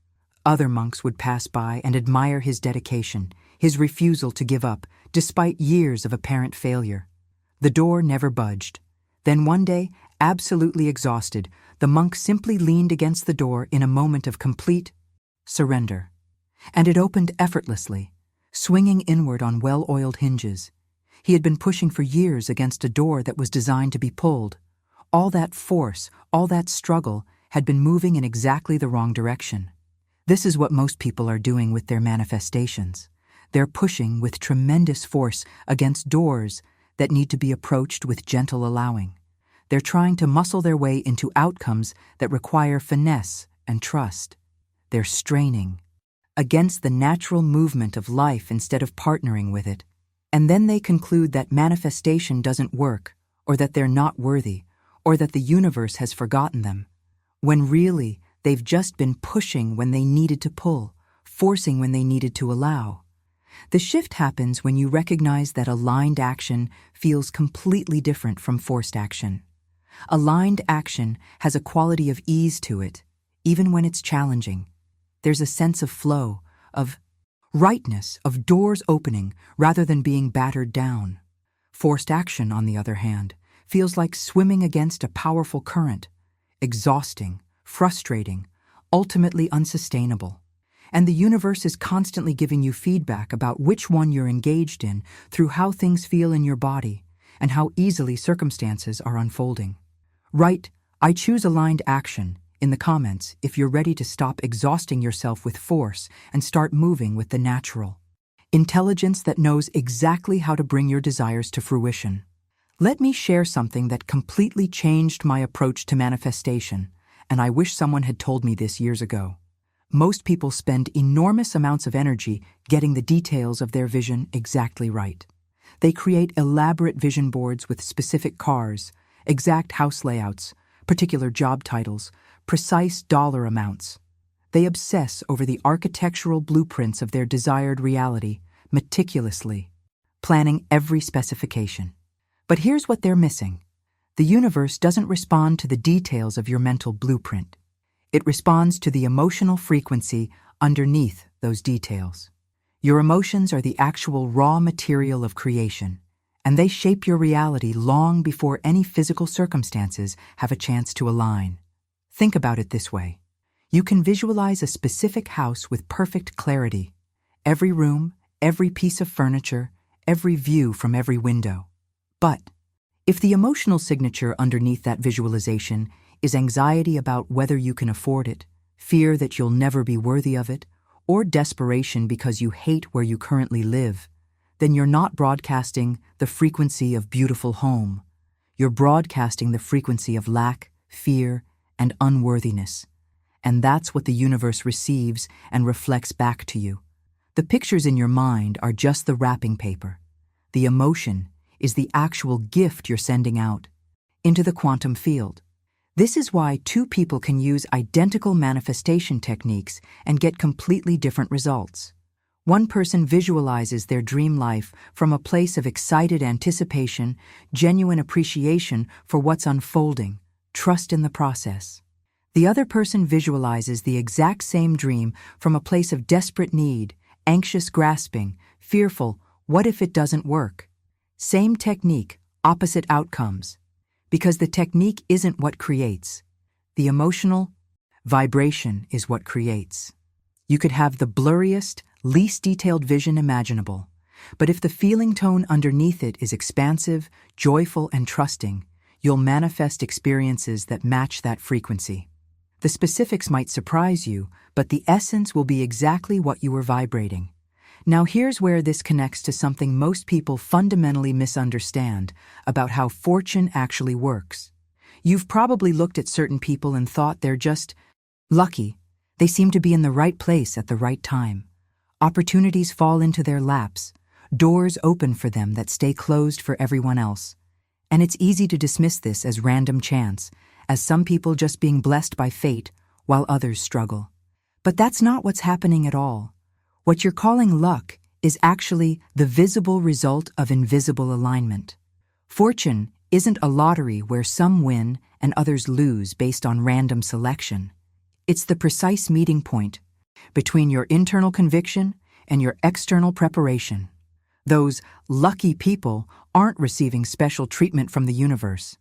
Speaker 1: Other monks would pass by and admire his dedication, his refusal to give up, despite years of apparent failure. The door never budged. Then one day, absolutely exhausted, the monk simply leaned against the door in a moment of complete surrender. And it opened effortlessly, swinging inward on well-oiled hinges. He had been pushing for years against a door that was designed to be pulled. All that force, all that struggle, had been moving in exactly the wrong direction. This is what most people are doing with their manifestations. They're pushing with tremendous force against doors that need to be approached with gentle allowing. They're trying to muscle their way into outcomes that require finesse and trust. They're straining against the natural movement of life instead of partnering with it. And then they conclude that manifestation doesn't work, or that they're not worthy, or that the universe has forgotten them, when really They've just been pushing when they needed to pull, forcing when they needed to allow. The shift happens when you recognize that aligned action feels completely different from forced action. Aligned action has a quality of ease to it, even when it's challenging. There's a sense of flow, of rightness, of doors opening rather than being battered down. Forced action, on the other hand, feels like swimming against a powerful current, exhausting, frustrating, ultimately unsustainable. And the universe is constantly giving you feedback about which one you're engaged in through how things feel in your body and how easily circumstances are unfolding. Write, "I choose aligned action," in the comments if you're ready to stop exhausting yourself with force and start moving with the natural intelligence that knows exactly how to bring your desires to fruition. Let me share something that completely changed my approach to manifestation, and I wish someone had told me this years ago. Most people spend enormous amounts of energy getting the details of their vision exactly right. They create elaborate vision boards with specific cars, exact house layouts, particular job titles, precise dollar amounts. They obsess over the architectural blueprints of their desired reality, meticulously, planning every specification. But here's what they're missing. The universe doesn't respond to the details of your mental blueprint. It responds to the emotional frequency underneath those details. Your emotions are the actual raw material of creation, and they shape your reality long before any physical circumstances have a chance to align. Think about it this way. You can visualize a specific house with perfect clarity. Every room, every piece of furniture, every view from every window. But if the emotional signature underneath that visualization is anxiety about whether you can afford it, fear that you'll never be worthy of it, or desperation because you hate where you currently live, then you're not broadcasting the frequency of beautiful home. You're broadcasting the frequency of lack, fear, and unworthiness. And that's what the universe receives and reflects back to you. The pictures in your mind are just the wrapping paper. The emotion is the actual gift you're sending out into the quantum field. This is why two people can use identical manifestation techniques and get completely different results. One person visualizes their dream life from a place of excited anticipation, genuine appreciation for what's unfolding, trust in the process. The other person visualizes the exact same dream from a place of desperate need, anxious grasping, fearful, what if it doesn't work? Same technique, opposite outcomes. Because the technique isn't what creates. The emotional vibration is what creates. You could have the blurriest, least detailed vision imaginable, but if the feeling tone underneath it is expansive, joyful, and trusting, you'll manifest experiences that match that frequency. The specifics might surprise you, but the essence will be exactly what you were vibrating. Now here's where this connects to something most people fundamentally misunderstand about how fortune actually works. You've probably looked at certain people and thought they're just lucky. They seem to be in the right place at the right time. Opportunities fall into their laps. Doors open for them that stay closed for everyone else. And it's easy to dismiss this as random chance, as some people just being blessed by fate while others struggle. But that's not what's happening at all. What you're calling luck is actually the visible result of invisible alignment. Fortune isn't a lottery where some win and others lose based on random selection. It's the precise meeting point between your internal conviction and your external preparation. Those lucky people aren't receiving special treatment from the universe.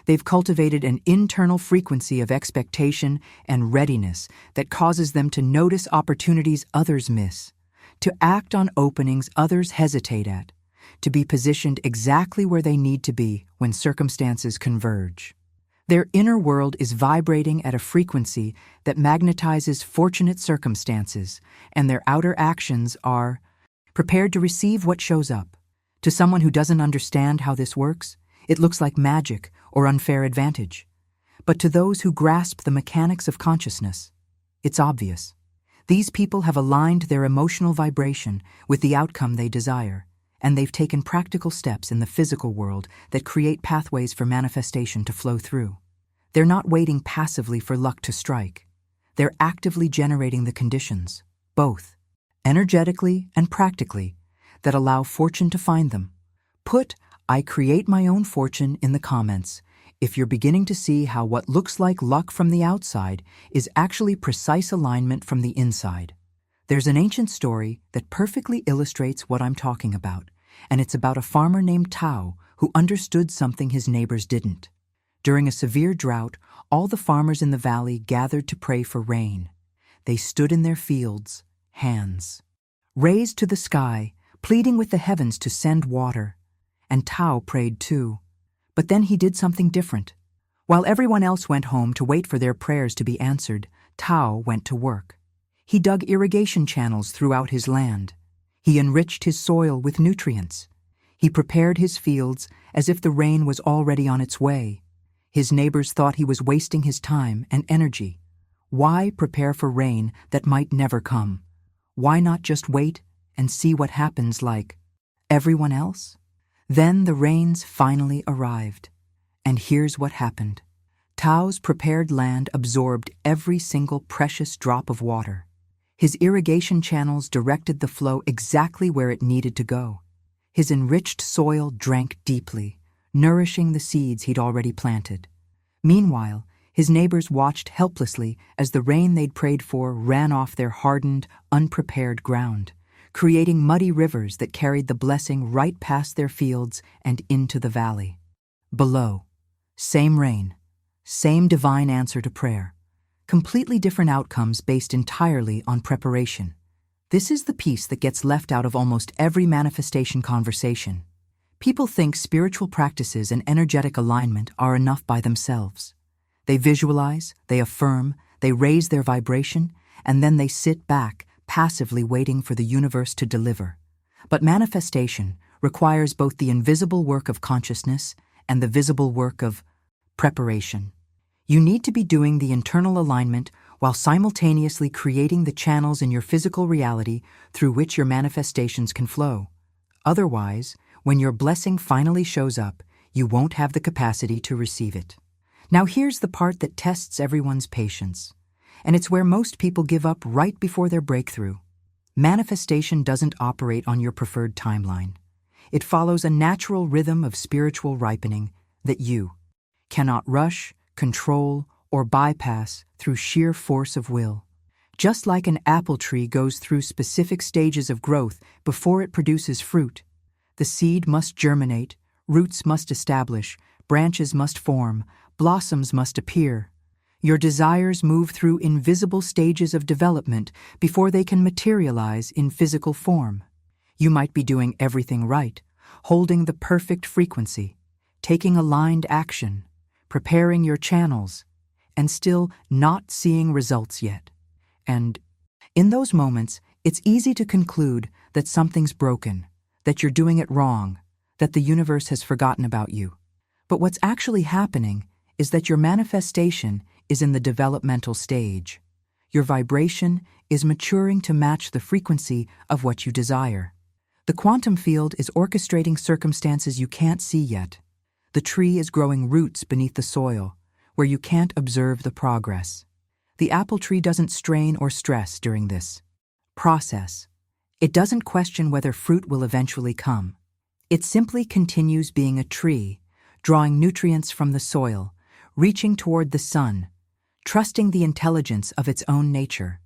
Speaker 1: They've cultivated an internal frequency of expectation and readiness that causes them to notice opportunities others miss, to act on openings others hesitate at, to be positioned exactly where they need to be when circumstances converge. Their inner world is vibrating at a frequency that magnetizes fortunate circumstances, and their outer actions are prepared to receive what shows up. To someone who doesn't understand how this works, it looks like magic or unfair advantage. But to those who grasp the mechanics of consciousness, it's obvious. These people have aligned their emotional vibration with the outcome they desire, and they've taken practical steps in the physical world that create pathways for manifestation to flow through. They're not waiting passively for luck to strike. They're actively generating the conditions, both energetically and practically, that allow fortune to find them. Put "I create my own fortune" in the comments if you're beginning to see how what looks like luck from the outside is actually precise alignment from the inside. There's an ancient story that perfectly illustrates what I'm talking about, and it's about a farmer named Tao who understood something his neighbors didn't. During a severe drought, all the farmers in the valley gathered to pray for rain. They stood in their fields, hands raised to the sky, pleading with the heavens to send water. And Tao prayed too. But then he did something different. While everyone else went home to wait for their prayers to be answered, Tao went to work. He dug irrigation channels throughout his land. He enriched his soil with nutrients. He prepared his fields as if the rain was already on its way. His neighbors thought he was wasting his time and energy. Why prepare for rain that might never come? Why not just wait and see what happens like everyone else? Then the rains finally arrived. And here's what happened. Tao's prepared land absorbed every single precious drop of water. His irrigation channels directed the flow exactly where it needed to go. His enriched soil drank deeply, nourishing the seeds he'd already planted. Meanwhile, his neighbors watched helplessly as the rain they'd prayed for ran off their hardened, unprepared ground, creating muddy rivers that carried the blessing right past their fields and into the valley. Below, same rain, same divine answer to prayer. Completely different outcomes based entirely on preparation. This is the piece that gets left out of almost every manifestation conversation. People think spiritual practices and energetic alignment are enough by themselves. They visualize, they affirm, they raise their vibration, and then they sit back, passively waiting for the universe to deliver. But manifestation requires both the invisible work of consciousness and the visible work of preparation. You need to be doing the internal alignment while simultaneously creating the channels in your physical reality through which your manifestations can flow. Otherwise, when your blessing finally shows up, you won't have the capacity to receive it. Now here's the part that tests everyone's patience, and it's where most people give up right before their breakthrough. Manifestation doesn't operate on your preferred timeline. It follows a natural rhythm of spiritual ripening that you cannot rush, control, or bypass through sheer force of will. Just like an apple tree goes through specific stages of growth before it produces fruit, the seed must germinate, roots must establish, branches must form, blossoms must appear. Your desires move through invisible stages of development before they can materialize in physical form. You might be doing everything right, holding the perfect frequency, taking aligned action, preparing your channels, and still not seeing results yet. And in those moments, it's easy to conclude that something's broken, that you're doing it wrong, that the universe has forgotten about you. But what's actually happening is that your manifestation is in the developmental stage. Your vibration is maturing to match the frequency of what you desire. The quantum field is orchestrating circumstances you can't see yet. The tree is growing roots beneath the soil, where you can't observe the progress. The apple tree doesn't strain or stress during this process. It doesn't question whether fruit will eventually come. It simply continues being a tree, drawing nutrients from the soil, reaching toward the sun, trusting the intelligence of its own nature.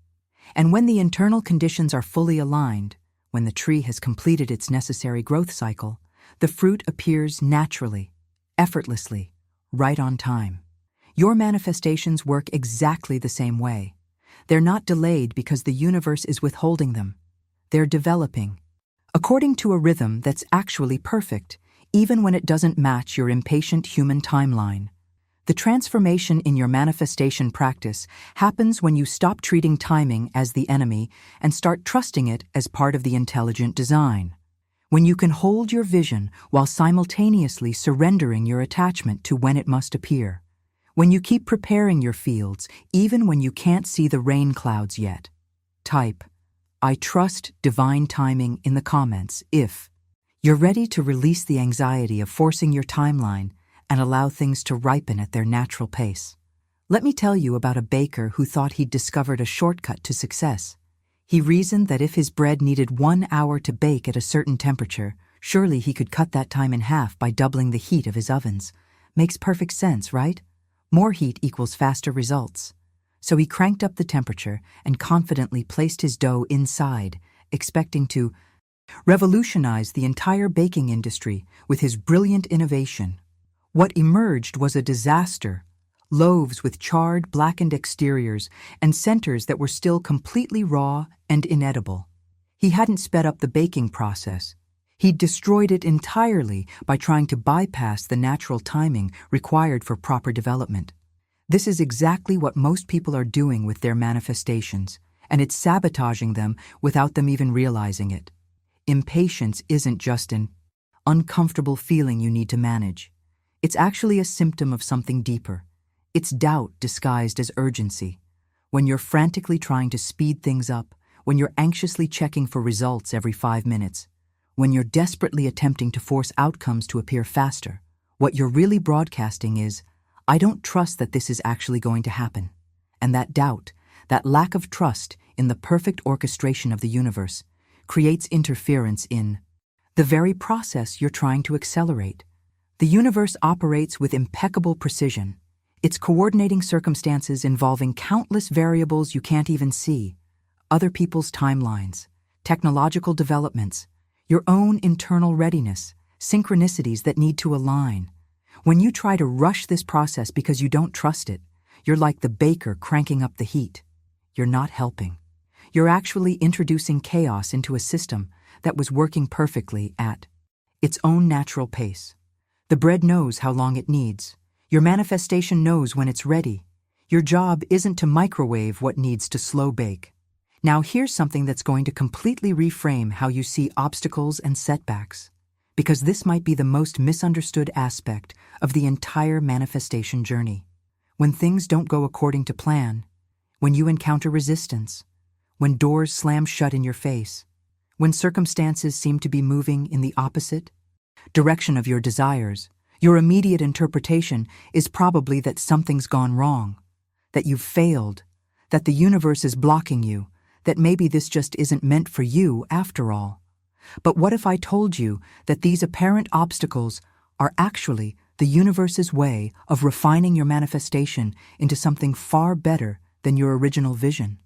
Speaker 1: And when the internal conditions are fully aligned, when the tree has completed its necessary growth cycle, the fruit appears naturally, effortlessly, right on time. Your manifestations work exactly the same way. They're not delayed because the universe is withholding them. They're developing, according to a rhythm that's actually perfect, even when it doesn't match your impatient human timeline. The transformation in your manifestation practice happens when you stop treating timing as the enemy and start trusting it as part of the intelligent design. When you can hold your vision while simultaneously surrendering your attachment to when it must appear. When you keep preparing your fields, even when you can't see the rain clouds yet. Type, "I trust divine timing" in the comments if you're ready to release the anxiety of forcing your timeline and allow things to ripen at their natural pace. Let me tell you about a baker who thought he'd discovered a shortcut to success. He reasoned that if his bread needed 1 hour to bake at a certain temperature, surely he could cut that time in half by doubling the heat of his ovens. Makes perfect sense, right? More heat equals faster results. So he cranked up the temperature and confidently placed his dough inside, expecting to revolutionize the entire baking industry with his brilliant innovation. What emerged was a disaster. Loaves with charred, blackened exteriors and centers that were still completely raw and inedible. He hadn't sped up the baking process. He'd destroyed it entirely by trying to bypass the natural timing required for proper development. This is exactly what most people are doing with their manifestations, and it's sabotaging them without them even realizing it. Impatience isn't just an uncomfortable feeling you need to manage. It's actually a symptom of something deeper. It's doubt disguised as urgency. When you're frantically trying to speed things up, when you're anxiously checking for results every 5 minutes, when you're desperately attempting to force outcomes to appear faster, what you're really broadcasting is, I don't trust that this is actually going to happen. And that doubt, that lack of trust in the perfect orchestration of the universe, creates interference in the very process you're trying to accelerate. The universe operates with impeccable precision. It's coordinating circumstances involving countless variables you can't even see, other people's timelines, technological developments, your own internal readiness, synchronicities that need to align. When you try to rush this process because you don't trust it, you're like the baker cranking up the heat. You're not helping. You're actually introducing chaos into a system that was working perfectly at its own natural pace. The bread knows how long it needs. Your manifestation knows when it's ready. Your job isn't to microwave what needs to slow bake. Now here's something that's going to completely reframe how you see obstacles and setbacks, because this might be the most misunderstood aspect of the entire manifestation journey. When things don't go according to plan, when you encounter resistance, when doors slam shut in your face, when circumstances seem to be moving in the opposite direction of your desires, your immediate interpretation is probably that something's gone wrong, that you've failed, that the universe is blocking you, that maybe this just isn't meant for you after all. But what if I told you that these apparent obstacles are actually the universe's way of refining your manifestation into something far better than your original vision?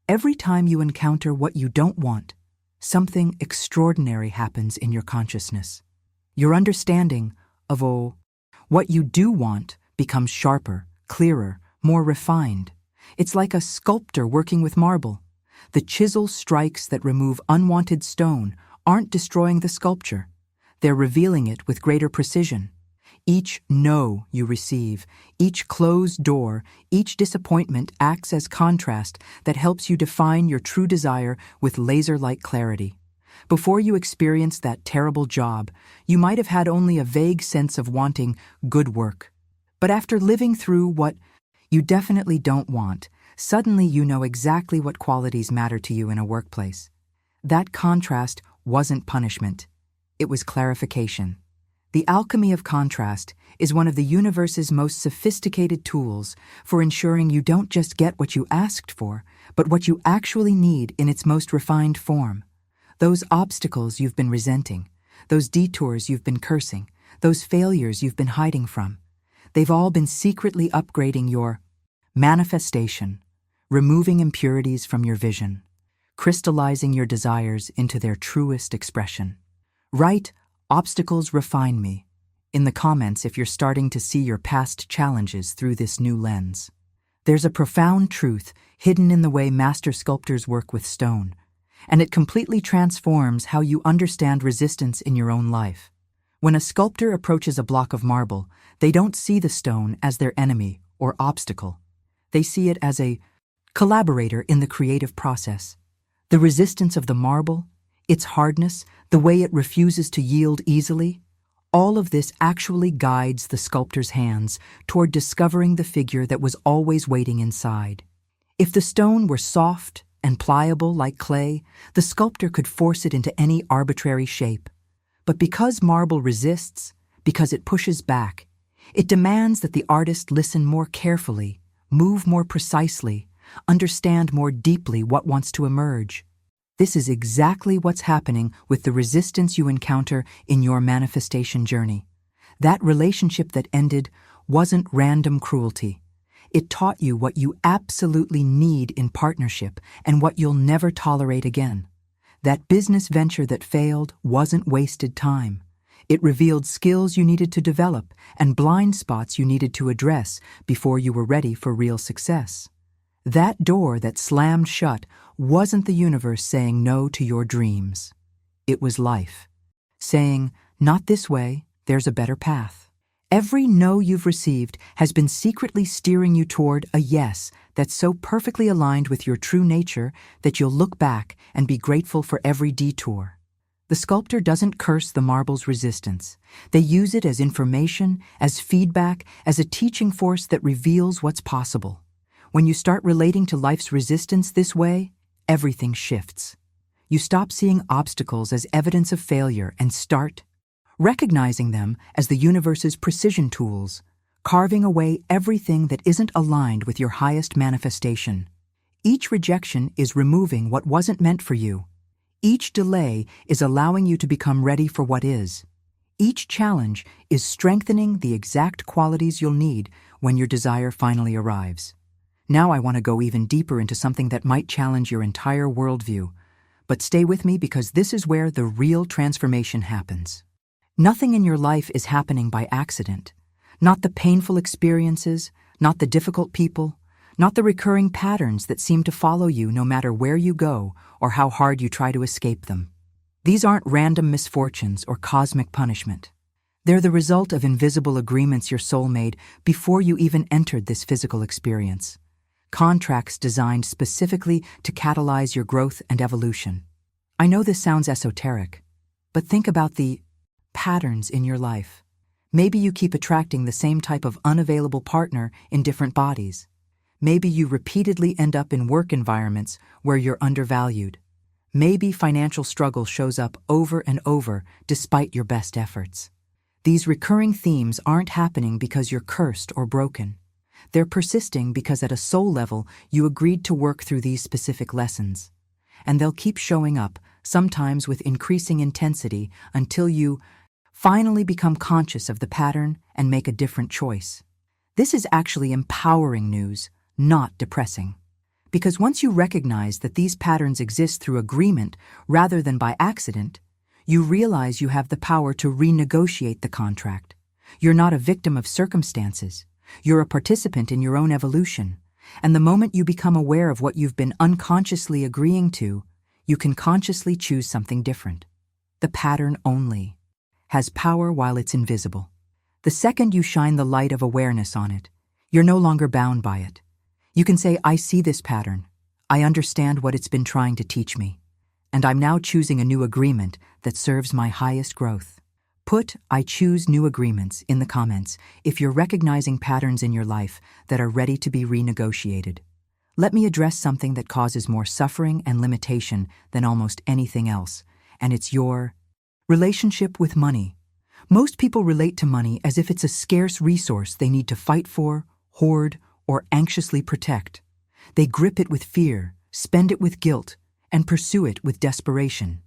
Speaker 1: Every time you encounter what you don't want, something extraordinary happens in your consciousness. Your understanding of what you do want becomes sharper, clearer, more refined. It's like a sculptor working with marble. The chisel strikes that remove unwanted stone aren't destroying the sculpture. They're revealing it with greater precision. Each no you receive, each closed door, each disappointment acts as contrast that helps you define your true desire with laser-like clarity. Before you experienced that terrible job, you might have had only a vague sense of wanting good work. But after living through what you definitely don't want, suddenly you know exactly what qualities matter to you in a workplace. That contrast wasn't punishment. It was clarification. The alchemy of contrast is one of the universe's most sophisticated tools for ensuring you don't just get what you asked for, but what you actually need in its most refined form. Those obstacles you've been resenting, those detours you've been cursing, those failures you've been hiding from, they've all been secretly upgrading your manifestation, removing impurities from your vision, crystallizing your desires into their truest expression. Write, "Obstacles refine me," in the comments if you're starting to see your past challenges through this new lens. There's a profound truth hidden in the way master sculptors work with stone, and it completely transforms how you understand resistance in your own life. When a sculptor approaches a block of marble, they don't see the stone as their enemy or obstacle. They see it as a collaborator in the creative process. The resistance of the marble, its hardness, the way it refuses to yield easily, all of this actually guides the sculptor's hands toward discovering the figure that was always waiting inside. If the stone were soft and pliable like clay, the sculptor could force it into any arbitrary shape. But because marble resists, because it pushes back, it demands that the artist listen more carefully, move more precisely, understand more deeply what wants to emerge. This is exactly what's happening with the resistance you encounter in your manifestation journey. That relationship that ended wasn't random cruelty. It taught you what you absolutely need in partnership and what you'll never tolerate again. That business venture that failed wasn't wasted time. It revealed skills you needed to develop and blind spots you needed to address before you were ready for real success. That door that slammed shut wasn't the universe saying no to your dreams. It was life, saying, "Not this way, there's a better path." Every no you've received has been secretly steering you toward a yes that's so perfectly aligned with your true nature that you'll look back and be grateful for every detour. The sculptor doesn't curse the marble's resistance. They use it as information, as feedback, as a teaching force that reveals what's possible. When you start relating to life's resistance this way, everything shifts. You stop seeing obstacles as evidence of failure and start recognizing them as the universe's precision tools, carving away everything that isn't aligned with your highest manifestation. Each rejection is removing what wasn't meant for you. Each delay is allowing you to become ready for what is. Each challenge is strengthening the exact qualities you'll need when your desire finally arrives. Now I want to go even deeper into something that might challenge your entire worldview. But stay with me because this is where the real transformation happens. Nothing in your life is happening by accident. Not the painful experiences, not the difficult people, not the recurring patterns that seem to follow you no matter where you go or how hard you try to escape them. These aren't random misfortunes or cosmic punishment. They're the result of invisible agreements your soul made before you even entered this physical experience. Contracts designed specifically to catalyze your growth and evolution. I know this sounds esoteric, but think about the patterns in your life. Maybe you keep attracting the same type of unavailable partner in different bodies. Maybe you repeatedly end up in work environments where you're undervalued. Maybe financial struggle shows up over and over despite your best efforts. These recurring themes aren't happening because you're cursed or broken. They're persisting because at a soul level you agreed to work through these specific lessons. And they'll keep showing up, sometimes with increasing intensity, until you finally become conscious of the pattern and make a different choice. This is actually empowering news, not depressing. Because once you recognize that these patterns exist through agreement rather than by accident, you realize you have the power to renegotiate the contract. You're not a victim of circumstances. You're a participant in your own evolution. And the moment you become aware of what you've been unconsciously agreeing to, you can consciously choose something different. The pattern only has power while it's invisible. The second you shine the light of awareness on it, you're no longer bound by it. You can say, "I see this pattern. I understand what it's been trying to teach me. And I'm now choosing a new agreement that serves my highest growth." Put "I choose new agreements" in the comments if you're recognizing patterns in your life that are ready to be renegotiated. Let me address something that causes more suffering and limitation than almost anything else, and it's your relationship with money. Most people relate to money as if it's a scarce resource they need to fight for, hoard, or anxiously protect. They grip it with fear, spend it with guilt, and pursue it with desperation.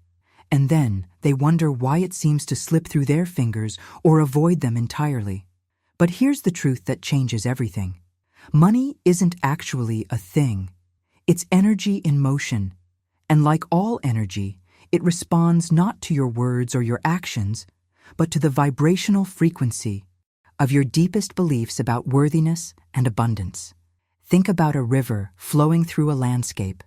Speaker 1: And then they wonder why it seems to slip through their fingers or avoid them entirely. But here's the truth that changes everything. Money isn't actually a thing. It's energy in motion. And like all energy, it responds not to your words or your actions, but to the vibrational frequency of your deepest beliefs about worthiness and abundance. Think about a river flowing through a landscape.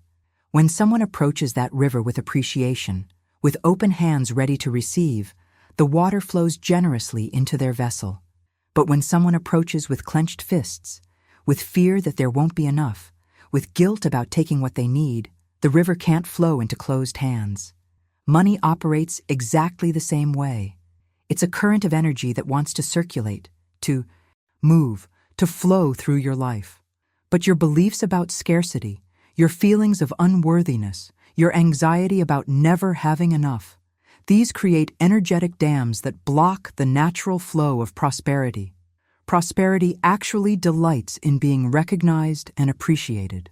Speaker 1: When someone approaches that river with appreciation, with open hands ready to receive, the water flows generously into their vessel. But when someone approaches with clenched fists, with fear that there won't be enough, with guilt about taking what they need, the river can't flow into closed hands. Money operates exactly the same way. It's a current of energy that wants to circulate, to move, to flow through your life. But your beliefs about scarcity, your feelings of unworthiness, your anxiety about never having enough, these create energetic dams that block the natural flow of prosperity. Prosperity actually delights in being recognized and appreciated.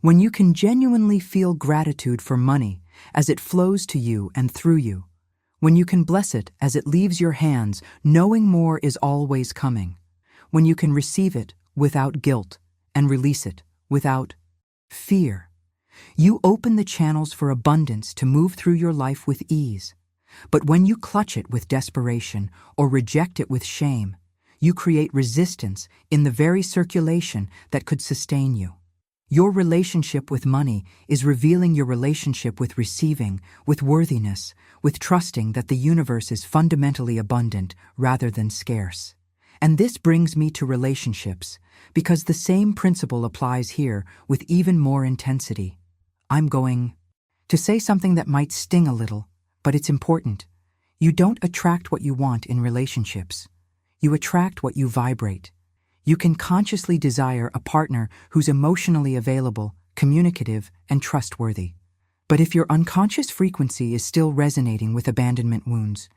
Speaker 1: When you can genuinely feel gratitude for money as it flows to you and through you, when you can bless it as it leaves your hands, knowing more is always coming, when you can receive it without guilt and release it without fear, you open the channels for abundance to move through your life with ease. But when you clutch it with desperation or reject it with shame, you create resistance in the very circulation that could sustain you. Your relationship with money is revealing your relationship with receiving, with worthiness, with trusting that the universe is fundamentally abundant rather than scarce. And this brings me to relationships, because the same principle applies here with even more intensity. I'm going to say something that might sting a little, but it's important. You don't attract what you want in relationships. You attract what you vibrate. You can consciously desire a partner who's emotionally available, communicative, and trustworthy. But if your unconscious frequency is still resonating with abandonment wounds,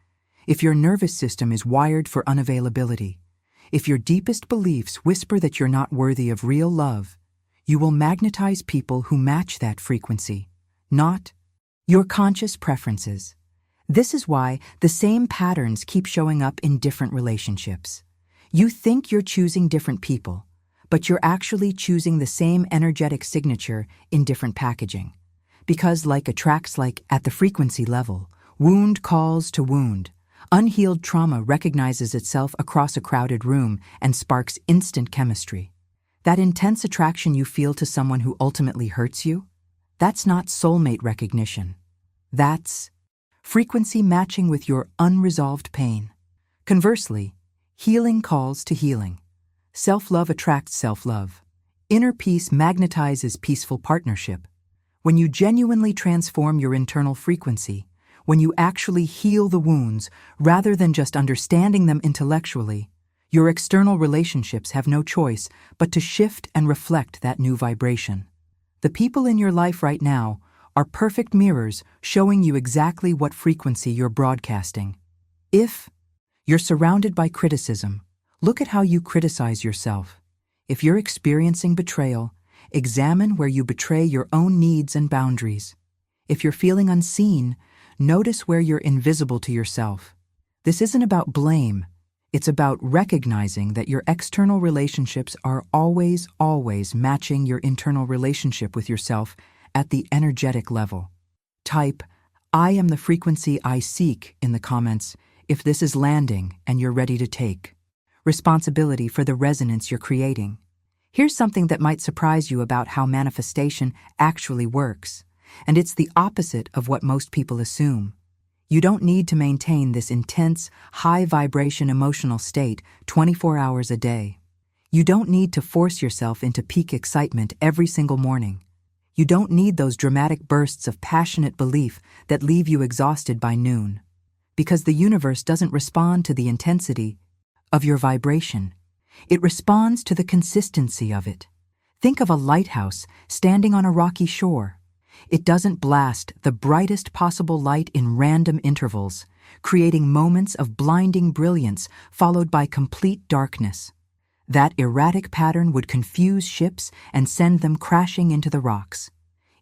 Speaker 1: if your nervous system is wired for unavailability, if your deepest beliefs whisper that you're not worthy of real love, you will magnetize people who match that frequency, not your conscious preferences. This is why the same patterns keep showing up in different relationships. You think you're choosing different people, but you're actually choosing the same energetic signature in different packaging. Because like attracts like at the frequency level, wound calls to wound. Unhealed trauma recognizes itself across a crowded room and sparks instant chemistry. That intense attraction you feel to someone who ultimately hurts you, that's not soulmate recognition. That's frequency matching with your unresolved pain. Conversely, healing calls to healing. Self-love attracts self-love. Inner peace magnetizes peaceful partnership. When you genuinely transform your internal frequency, when you actually heal the wounds rather than just understanding them intellectually, your external relationships have no choice but to shift and reflect that new vibration. The people in your life right now are perfect mirrors showing you exactly what frequency you're broadcasting. If you're surrounded by criticism, look at how you criticize yourself. If you're experiencing betrayal, examine where you betray your own needs and boundaries. If you're feeling unseen, notice where you're invisible to yourself. This isn't about blame. It's about recognizing that your external relationships are always matching your internal relationship with yourself at the energetic level. Type, "I am the frequency I seek" in the comments if this is landing and you're ready to take responsibility for the resonance you're creating. Here's something that might surprise you about how manifestation actually works, and it's the opposite of what most people assume. You don't need to maintain this intense, high-vibration emotional state 24 hours a day. You don't need to force yourself into peak excitement every single morning. You don't need those dramatic bursts of passionate belief that leave you exhausted by noon. Because the universe doesn't respond to the intensity of your vibration. It responds to the consistency of it. Think of a lighthouse standing on a rocky shore. It doesn't blast the brightest possible light in random intervals, creating moments of blinding brilliance followed by complete darkness. That erratic pattern would confuse ships and send them crashing into the rocks.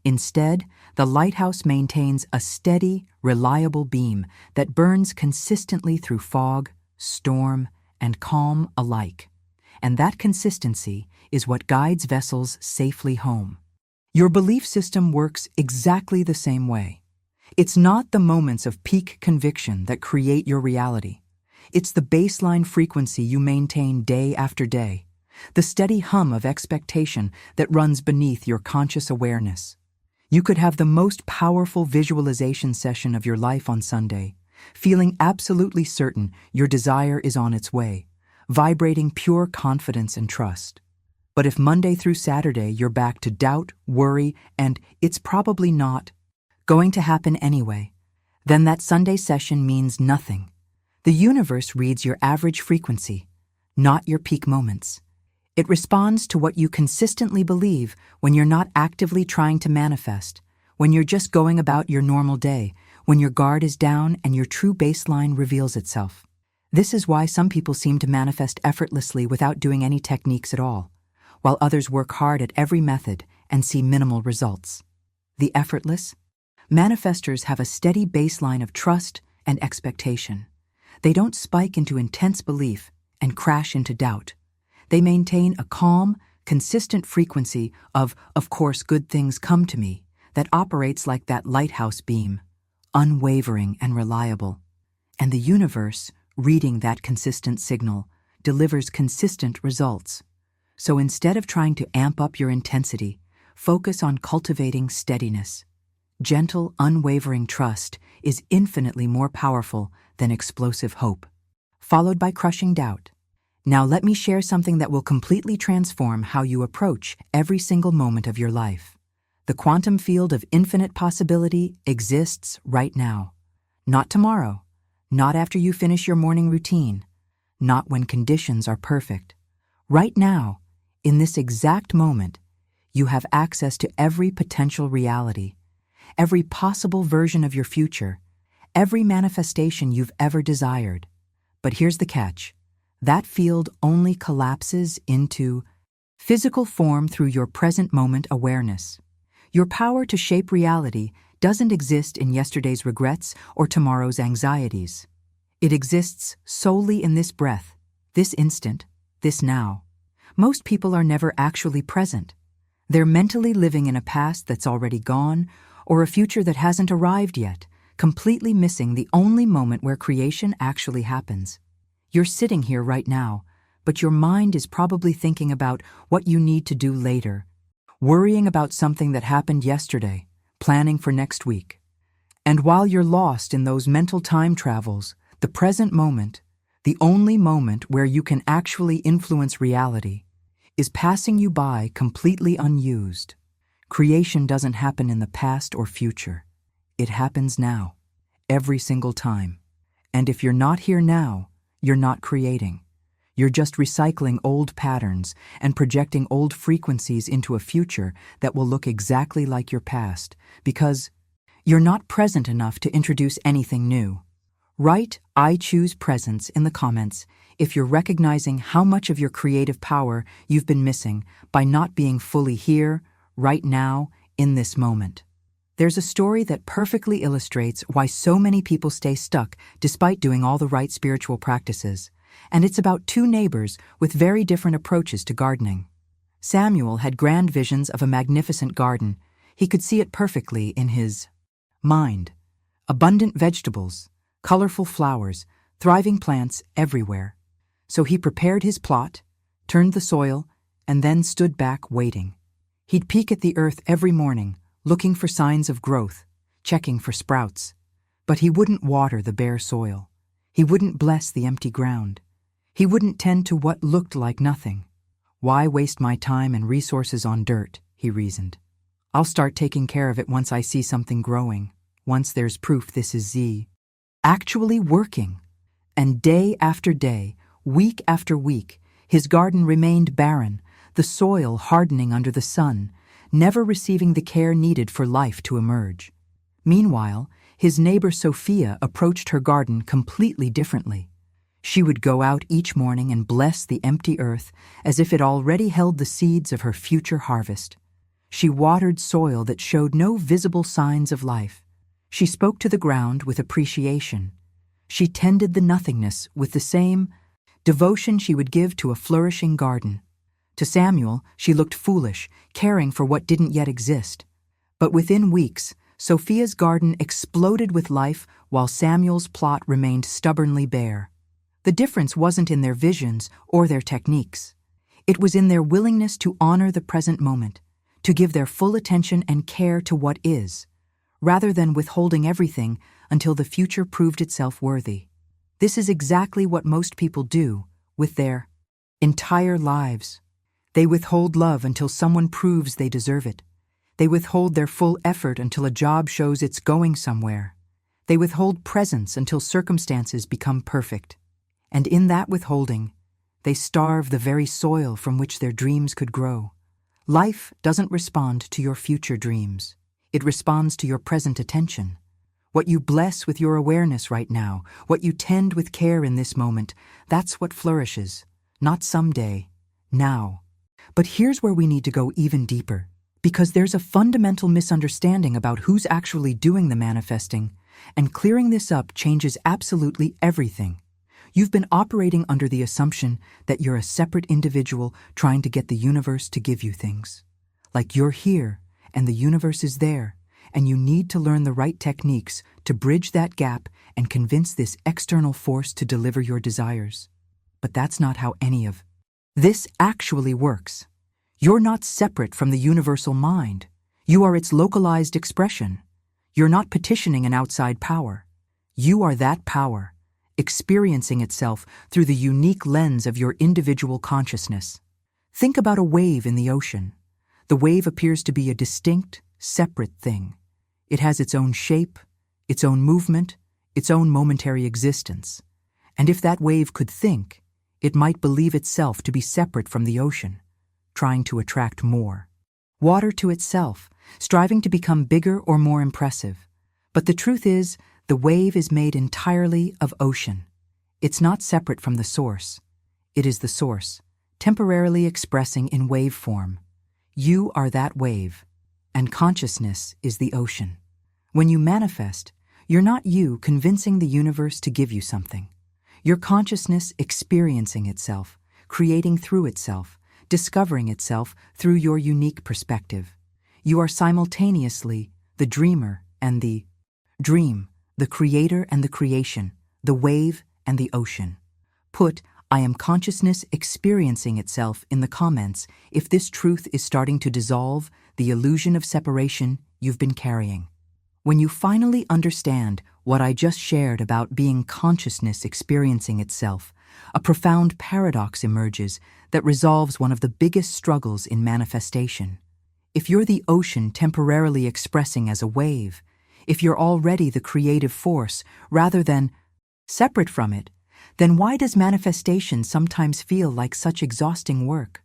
Speaker 1: Instead, the lighthouse maintains a steady, reliable beam that burns consistently through fog, storm, and calm alike. And that consistency is what guides vessels safely home. Your belief system works exactly the same way. It's not the moments of peak conviction that create your reality. It's the baseline frequency you maintain day after day, the steady hum of expectation that runs beneath your conscious awareness. You could have the most powerful visualization session of your life on Sunday, feeling absolutely certain your desire is on its way, vibrating pure confidence and trust. But if Monday through Saturday you're back to doubt, worry, and "it's probably not going to happen anyway," then that Sunday session means nothing. The universe reads your average frequency, not your peak moments. It responds to what you consistently believe when you're not actively trying to manifest, when you're just going about your normal day, when your guard is down and your true baseline reveals itself. This is why some people seem to manifest effortlessly without doing any techniques at all, while others work hard at every method and see minimal results. The effortless? Manifestors have a steady baseline of trust and expectation. They don't spike into intense belief and crash into doubt. They maintain a calm, consistent frequency of course good things come to me, that operates like that lighthouse beam, unwavering and reliable. And the universe, reading that consistent signal, delivers consistent results. So instead of trying to amp up your intensity, focus on cultivating steadiness. Gentle, unwavering trust is infinitely more powerful than explosive hope, followed by crushing doubt. Now let me share something that will completely transform how you approach every single moment of your life. The quantum field of infinite possibility exists right now. Not tomorrow, not after you finish your morning routine, not when conditions are perfect. Right now, in this exact moment, you have access to every potential reality, every possible version of your future, every manifestation you've ever desired. But here's the catch. That field only collapses into physical form through your present moment awareness. Your power to shape reality doesn't exist in yesterday's regrets or tomorrow's anxieties. It exists solely in this breath, this instant, this now. Most people are never actually present. They're mentally living in a past that's already gone or a future that hasn't arrived yet, completely missing the only moment where creation actually happens. You're sitting here right now, but your mind is probably thinking about what you need to do later, worrying about something that happened yesterday, planning for next week. And while you're lost in those mental time travels, the present moment, the only moment where you can actually influence reality, is passing you by completely unused. Creation doesn't happen in the past or future. It happens now, every single time. And if you're not here now, you're not creating. You're just recycling old patterns and projecting old frequencies into a future that will look exactly like your past, because you're not present enough to introduce anything new. Write "I choose presence" in the comments if you're recognizing how much of your creative power you've been missing by not being fully here, right now, in this moment. There's a story that perfectly illustrates why so many people stay stuck despite doing all the right spiritual practices, and it's about two neighbors with very different approaches to gardening. Samuel had grand visions of a magnificent garden. He could see it perfectly in his mind. Abundant vegetables, colorful flowers, thriving plants everywhere. So he prepared his plot, turned the soil, and then stood back waiting. He'd peek at the earth every morning, looking for signs of growth, checking for sprouts. But he wouldn't water the bare soil. He wouldn't bless the empty ground. He wouldn't tend to what looked like nothing. Why waste my time and resources on dirt, he reasoned. I'll start taking care of it once I see something growing, once there's proof this is actually working. And day after day, week after week, his garden remained barren, the soil hardening under the sun, never receiving the care needed for life to emerge. Meanwhile, his neighbor Sophia approached her garden completely differently. She would go out each morning and bless the empty earth as if it already held the seeds of her future harvest. She watered soil that showed no visible signs of life. She spoke to the ground with appreciation. She tended the nothingness with the same devotion she would give to a flourishing garden. To Samuel, she looked foolish, caring for what didn't yet exist. But within weeks, Sophia's garden exploded with life while Samuel's plot remained stubbornly bare. The difference wasn't in their visions or their techniques. It was in their willingness to honor the present moment, to give their full attention and care to what is, rather than withholding everything until the future proved itself worthy. This is exactly what most people do with their entire lives. They withhold love until someone proves they deserve it. They withhold their full effort until a job shows it's going somewhere. They withhold presence until circumstances become perfect. And in that withholding, they starve the very soil from which their dreams could grow. Life doesn't respond to your future dreams. It responds to your present attention. What you bless with your awareness right now, what you tend with care in this moment, that's what flourishes. Not someday, now. But here's where we need to go even deeper, because there's a fundamental misunderstanding about who's actually doing the manifesting, and clearing this up changes absolutely everything. You've been operating under the assumption that you're a separate individual trying to get the universe to give you things. Like you're here, and the universe is there, and you need to learn the right techniques to bridge that gap and convince this external force to deliver your desires. But that's not how any of this actually works. You're not separate from the universal mind. You are its localized expression. You're not petitioning an outside power. You are that power, experiencing itself through the unique lens of your individual consciousness. Think about a wave in the ocean. The wave appears to be a distinct, separate thing. It has its own shape, its own movement, its own momentary existence. And if that wave could think, it might believe itself to be separate from the ocean, trying to attract more water to itself, striving to become bigger or more impressive. But the truth is, the wave is made entirely of ocean. It's not separate from the source. It is the source, temporarily expressing in wave form. You are that wave, and consciousness is the ocean. When you manifest, you're not you convincing the universe to give you something. Your consciousness experiencing itself, creating through itself, discovering itself through your unique perspective. You are simultaneously the dreamer and the dream, the creator and the creation, the wave and the ocean. Put, I am consciousness experiencing itself in the comments if this truth is starting to dissolve the illusion of separation you've been carrying. When you finally understand what I just shared about being consciousness experiencing itself, a profound paradox emerges that resolves one of the biggest struggles in manifestation. If you're the ocean temporarily expressing as a wave, if you're already the creative force rather than separate from it, then why does manifestation sometimes feel like such exhausting work?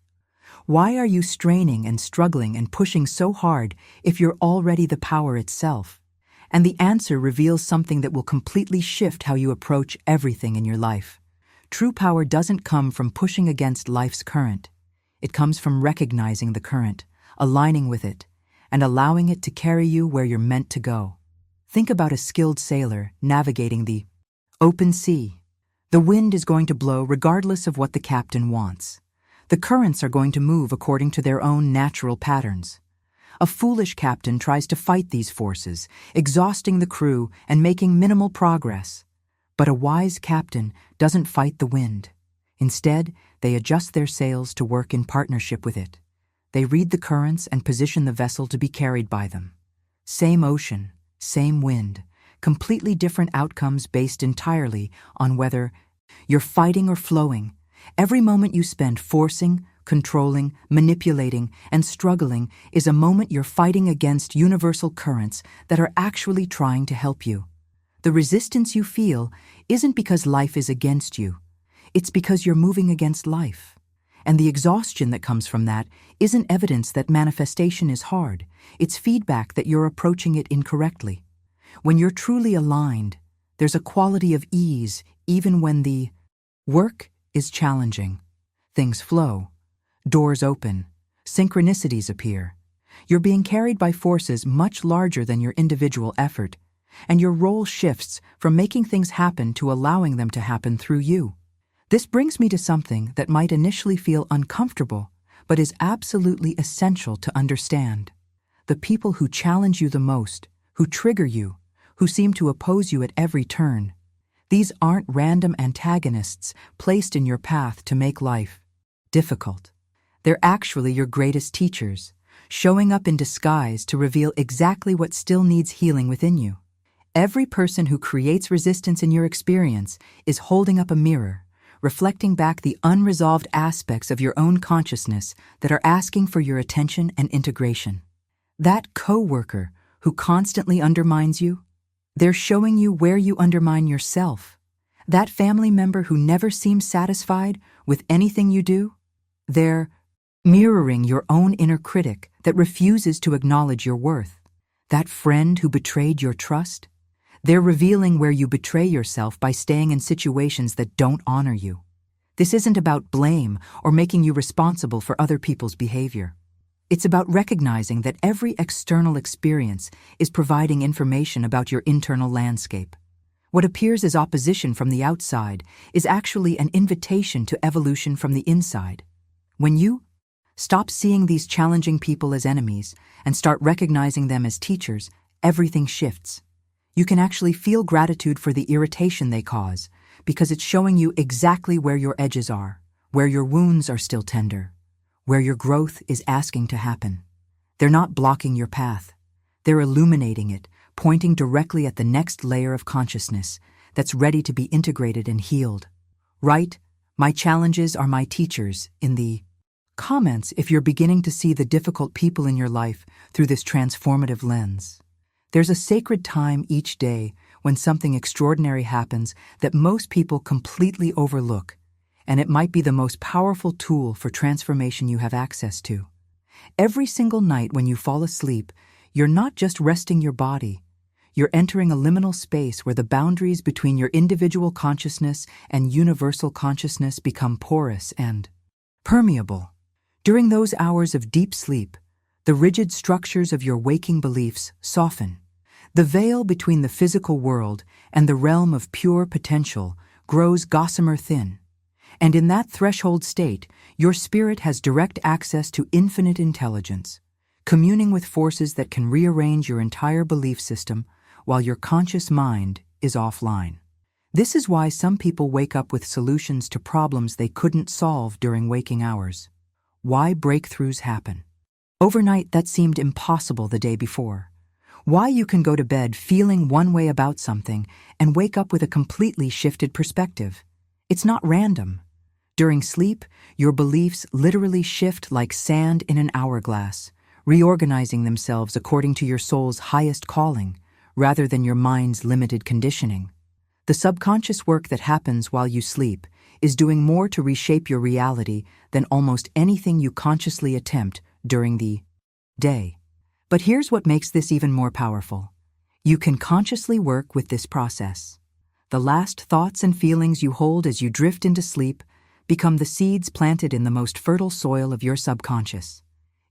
Speaker 1: Why are you straining and struggling and pushing so hard if you're already the power itself? And the answer reveals something that will completely shift how you approach everything in your life. True power doesn't come from pushing against life's current. It comes from recognizing the current, aligning with it, and allowing it to carry you where you're meant to go. Think about a skilled sailor navigating the open sea. The wind is going to blow regardless of what the captain wants. The currents are going to move according to their own natural patterns. A foolish captain tries to fight these forces, exhausting the crew and making minimal progress. But a wise captain doesn't fight the wind. Instead, they adjust their sails to work in partnership with it. They read the currents and position the vessel to be carried by them. Same ocean, same wind, completely different outcomes based entirely on whether you're fighting or flowing. Every moment you spend forcing, controlling, manipulating, and struggling is a moment you're fighting against universal currents that are actually trying to help you. The resistance you feel isn't because life is against you. It's because you're moving against life. And the exhaustion that comes from that isn't evidence that manifestation is hard. It's feedback that you're approaching it incorrectly. When you're truly aligned, there's a quality of ease even when the work is challenging. Things flow. Doors open. Synchronicities appear. You're being carried by forces much larger than your individual effort, and your role shifts from making things happen to allowing them to happen through you. This brings me to something that might initially feel uncomfortable, but is absolutely essential to understand. The people who challenge you the most, who trigger you, who seem to oppose you at every turn, these aren't random antagonists placed in your path to make life difficult. They're actually your greatest teachers, showing up in disguise to reveal exactly what still needs healing within you. Every person who creates resistance in your experience is holding up a mirror, reflecting back the unresolved aspects of your own consciousness that are asking for your attention and integration. That coworker who constantly undermines you, they're showing you where you undermine yourself. That family member who never seems satisfied with anything you do, they're mirroring your own inner critic that refuses to acknowledge your worth. That friend who betrayed your trust, They're revealing where you betray yourself by staying in situations that don't honor you. This isn't about blame or making you responsible for other people's behavior. It's about recognizing that every external experience is providing information about your internal landscape. What appears as opposition from the outside is actually an invitation to evolution from the inside. When you stop seeing these challenging people as enemies and start recognizing them as teachers, everything shifts. You can actually feel gratitude for the irritation they cause, because it's showing you exactly where your edges are, where your wounds are still tender, where your growth is asking to happen. They're not blocking your path. They're illuminating it, pointing directly at the next layer of consciousness that's ready to be integrated and healed. Write, "My challenges are my teachers," in the comments if you're beginning to see the difficult people in your life through this transformative lens. There's a sacred time each day when something extraordinary happens that most people completely overlook, and it might be the most powerful tool for transformation you have access to. Every single night when you fall asleep, you're not just resting your body. You're entering a liminal space where the boundaries between your individual consciousness and universal consciousness become porous and permeable. During those hours of deep sleep, the rigid structures of your waking beliefs soften. The veil between the physical world and the realm of pure potential grows gossamer thin. And in that threshold state, your spirit has direct access to infinite intelligence, communing with forces that can rearrange your entire belief system while your conscious mind is offline. This is why some people wake up with solutions to problems they couldn't solve during waking hours. Why breakthroughs happen. Overnight, that seemed impossible the day before. Why you can go to bed feeling one way about something and wake up with a completely shifted perspective. It's not random. During sleep, your beliefs literally shift like sand in an hourglass, reorganizing themselves according to your soul's highest calling, rather than your mind's limited conditioning. The subconscious work that happens while you sleep is doing more to reshape your reality than almost anything you consciously attempt during the day. But here's what makes this even more powerful. You can consciously work with this process. The last thoughts and feelings you hold as you drift into sleep become the seeds planted in the most fertile soil of your subconscious.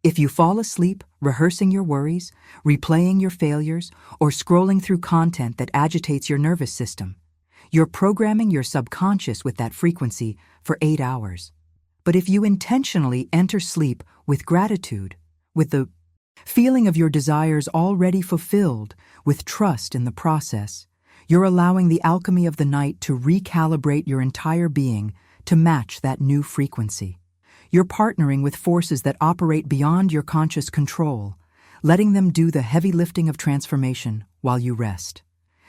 Speaker 1: If you fall asleep rehearsing your worries, replaying your failures, or scrolling through content that agitates your nervous system, you're programming your subconscious with that frequency for 8 hours. But if you intentionally enter sleep with gratitude, with the feeling of your desires already fulfilled, with trust in the process, you're allowing the alchemy of the night to recalibrate your entire being to match that new frequency. You're partnering with forces that operate beyond your conscious control, letting them do the heavy lifting of transformation while you rest.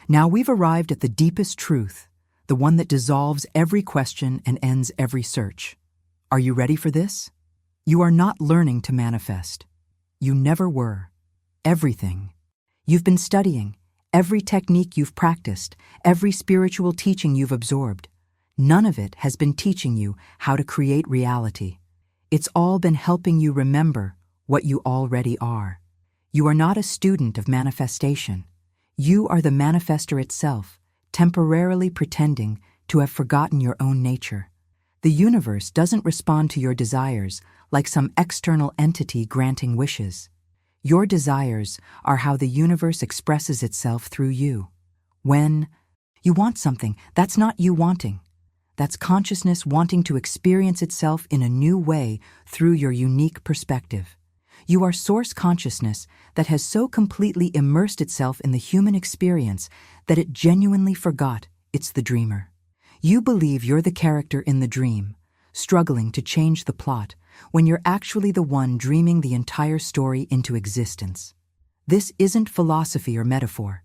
Speaker 1: Now we've arrived at the deepest truth, the one that dissolves every question and ends every search. Are you ready for this? You are not learning to manifest. You never were. Everything you've been studying, every technique you've practiced, every spiritual teaching you've absorbed, none of it has been teaching you how to create reality. It's all been helping you remember what you already are. You are not a student of manifestation. You are the manifester itself, temporarily pretending to have forgotten your own nature. The universe doesn't respond to your desires like some external entity granting wishes. Your desires are how the universe expresses itself through you. When you want something, that's not you wanting. That's consciousness wanting to experience itself in a new way through your unique perspective. You are source consciousness that has so completely immersed itself in the human experience that it genuinely forgot it's the dreamer. You believe you're the character in the dream, struggling to change the plot, when you're actually the one dreaming the entire story into existence. This isn't philosophy or metaphor.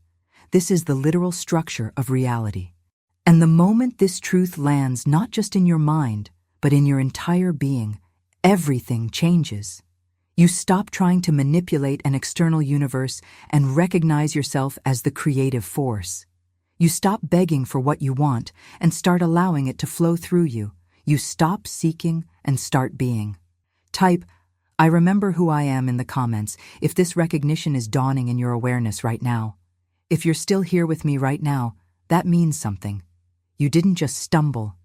Speaker 1: This is the literal structure of reality. And the moment this truth lands not just in your mind, but in your entire being, everything changes. You stop trying to manipulate an external universe and recognize yourself as the creative force. You stop begging for what you want and start allowing it to flow through you. You stop seeking and start being. Type, "I remember who I am" in the comments if this recognition is dawning in your awareness right now. If you're still here with me right now, that means something. You didn't just stumble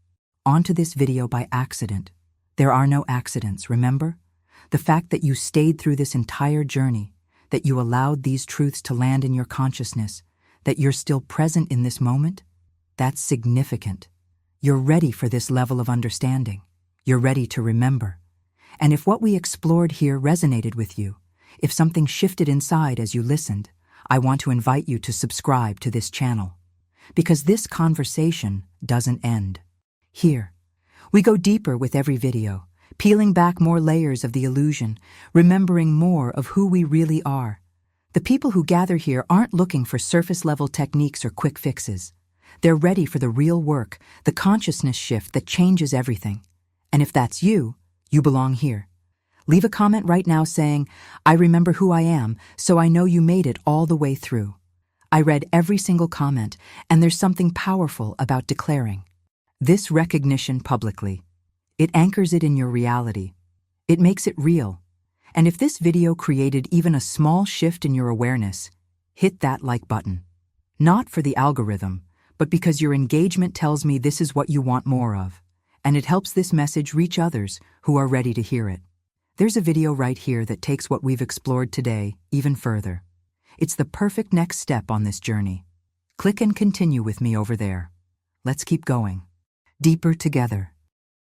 Speaker 1: onto this video by accident. There are no accidents, remember? The fact that you stayed through this entire journey, that you allowed these truths to land in your consciousness, that you're still present in this moment, that's significant. You're ready for this level of understanding. You're ready to remember. And if what we explored here resonated with you, if something shifted inside as you listened, I want to invite you to subscribe to this channel. Because this conversation doesn't end here. We go deeper with every video, peeling back more layers of the illusion, remembering more of who we really are. The people who gather here aren't looking for surface-level techniques or quick fixes. They're ready for the real work, the consciousness shift that changes everything. And if that's you, you belong here. Leave a comment right now saying, "I remember who I am, so I know you made it all the way through." I read every single comment, and there's something powerful about declaring this recognition publicly. It anchors it in your reality. It makes it real. And if this video created even a small shift in your awareness, hit that like button. Not for the algorithm, but because your engagement tells me this is what you want more of, and it helps this message reach others who are ready to hear it. There's a video right here that takes what we've explored today even further. It's the perfect next step on this journey. Click and continue with me over there. Let's keep going. Deeper together.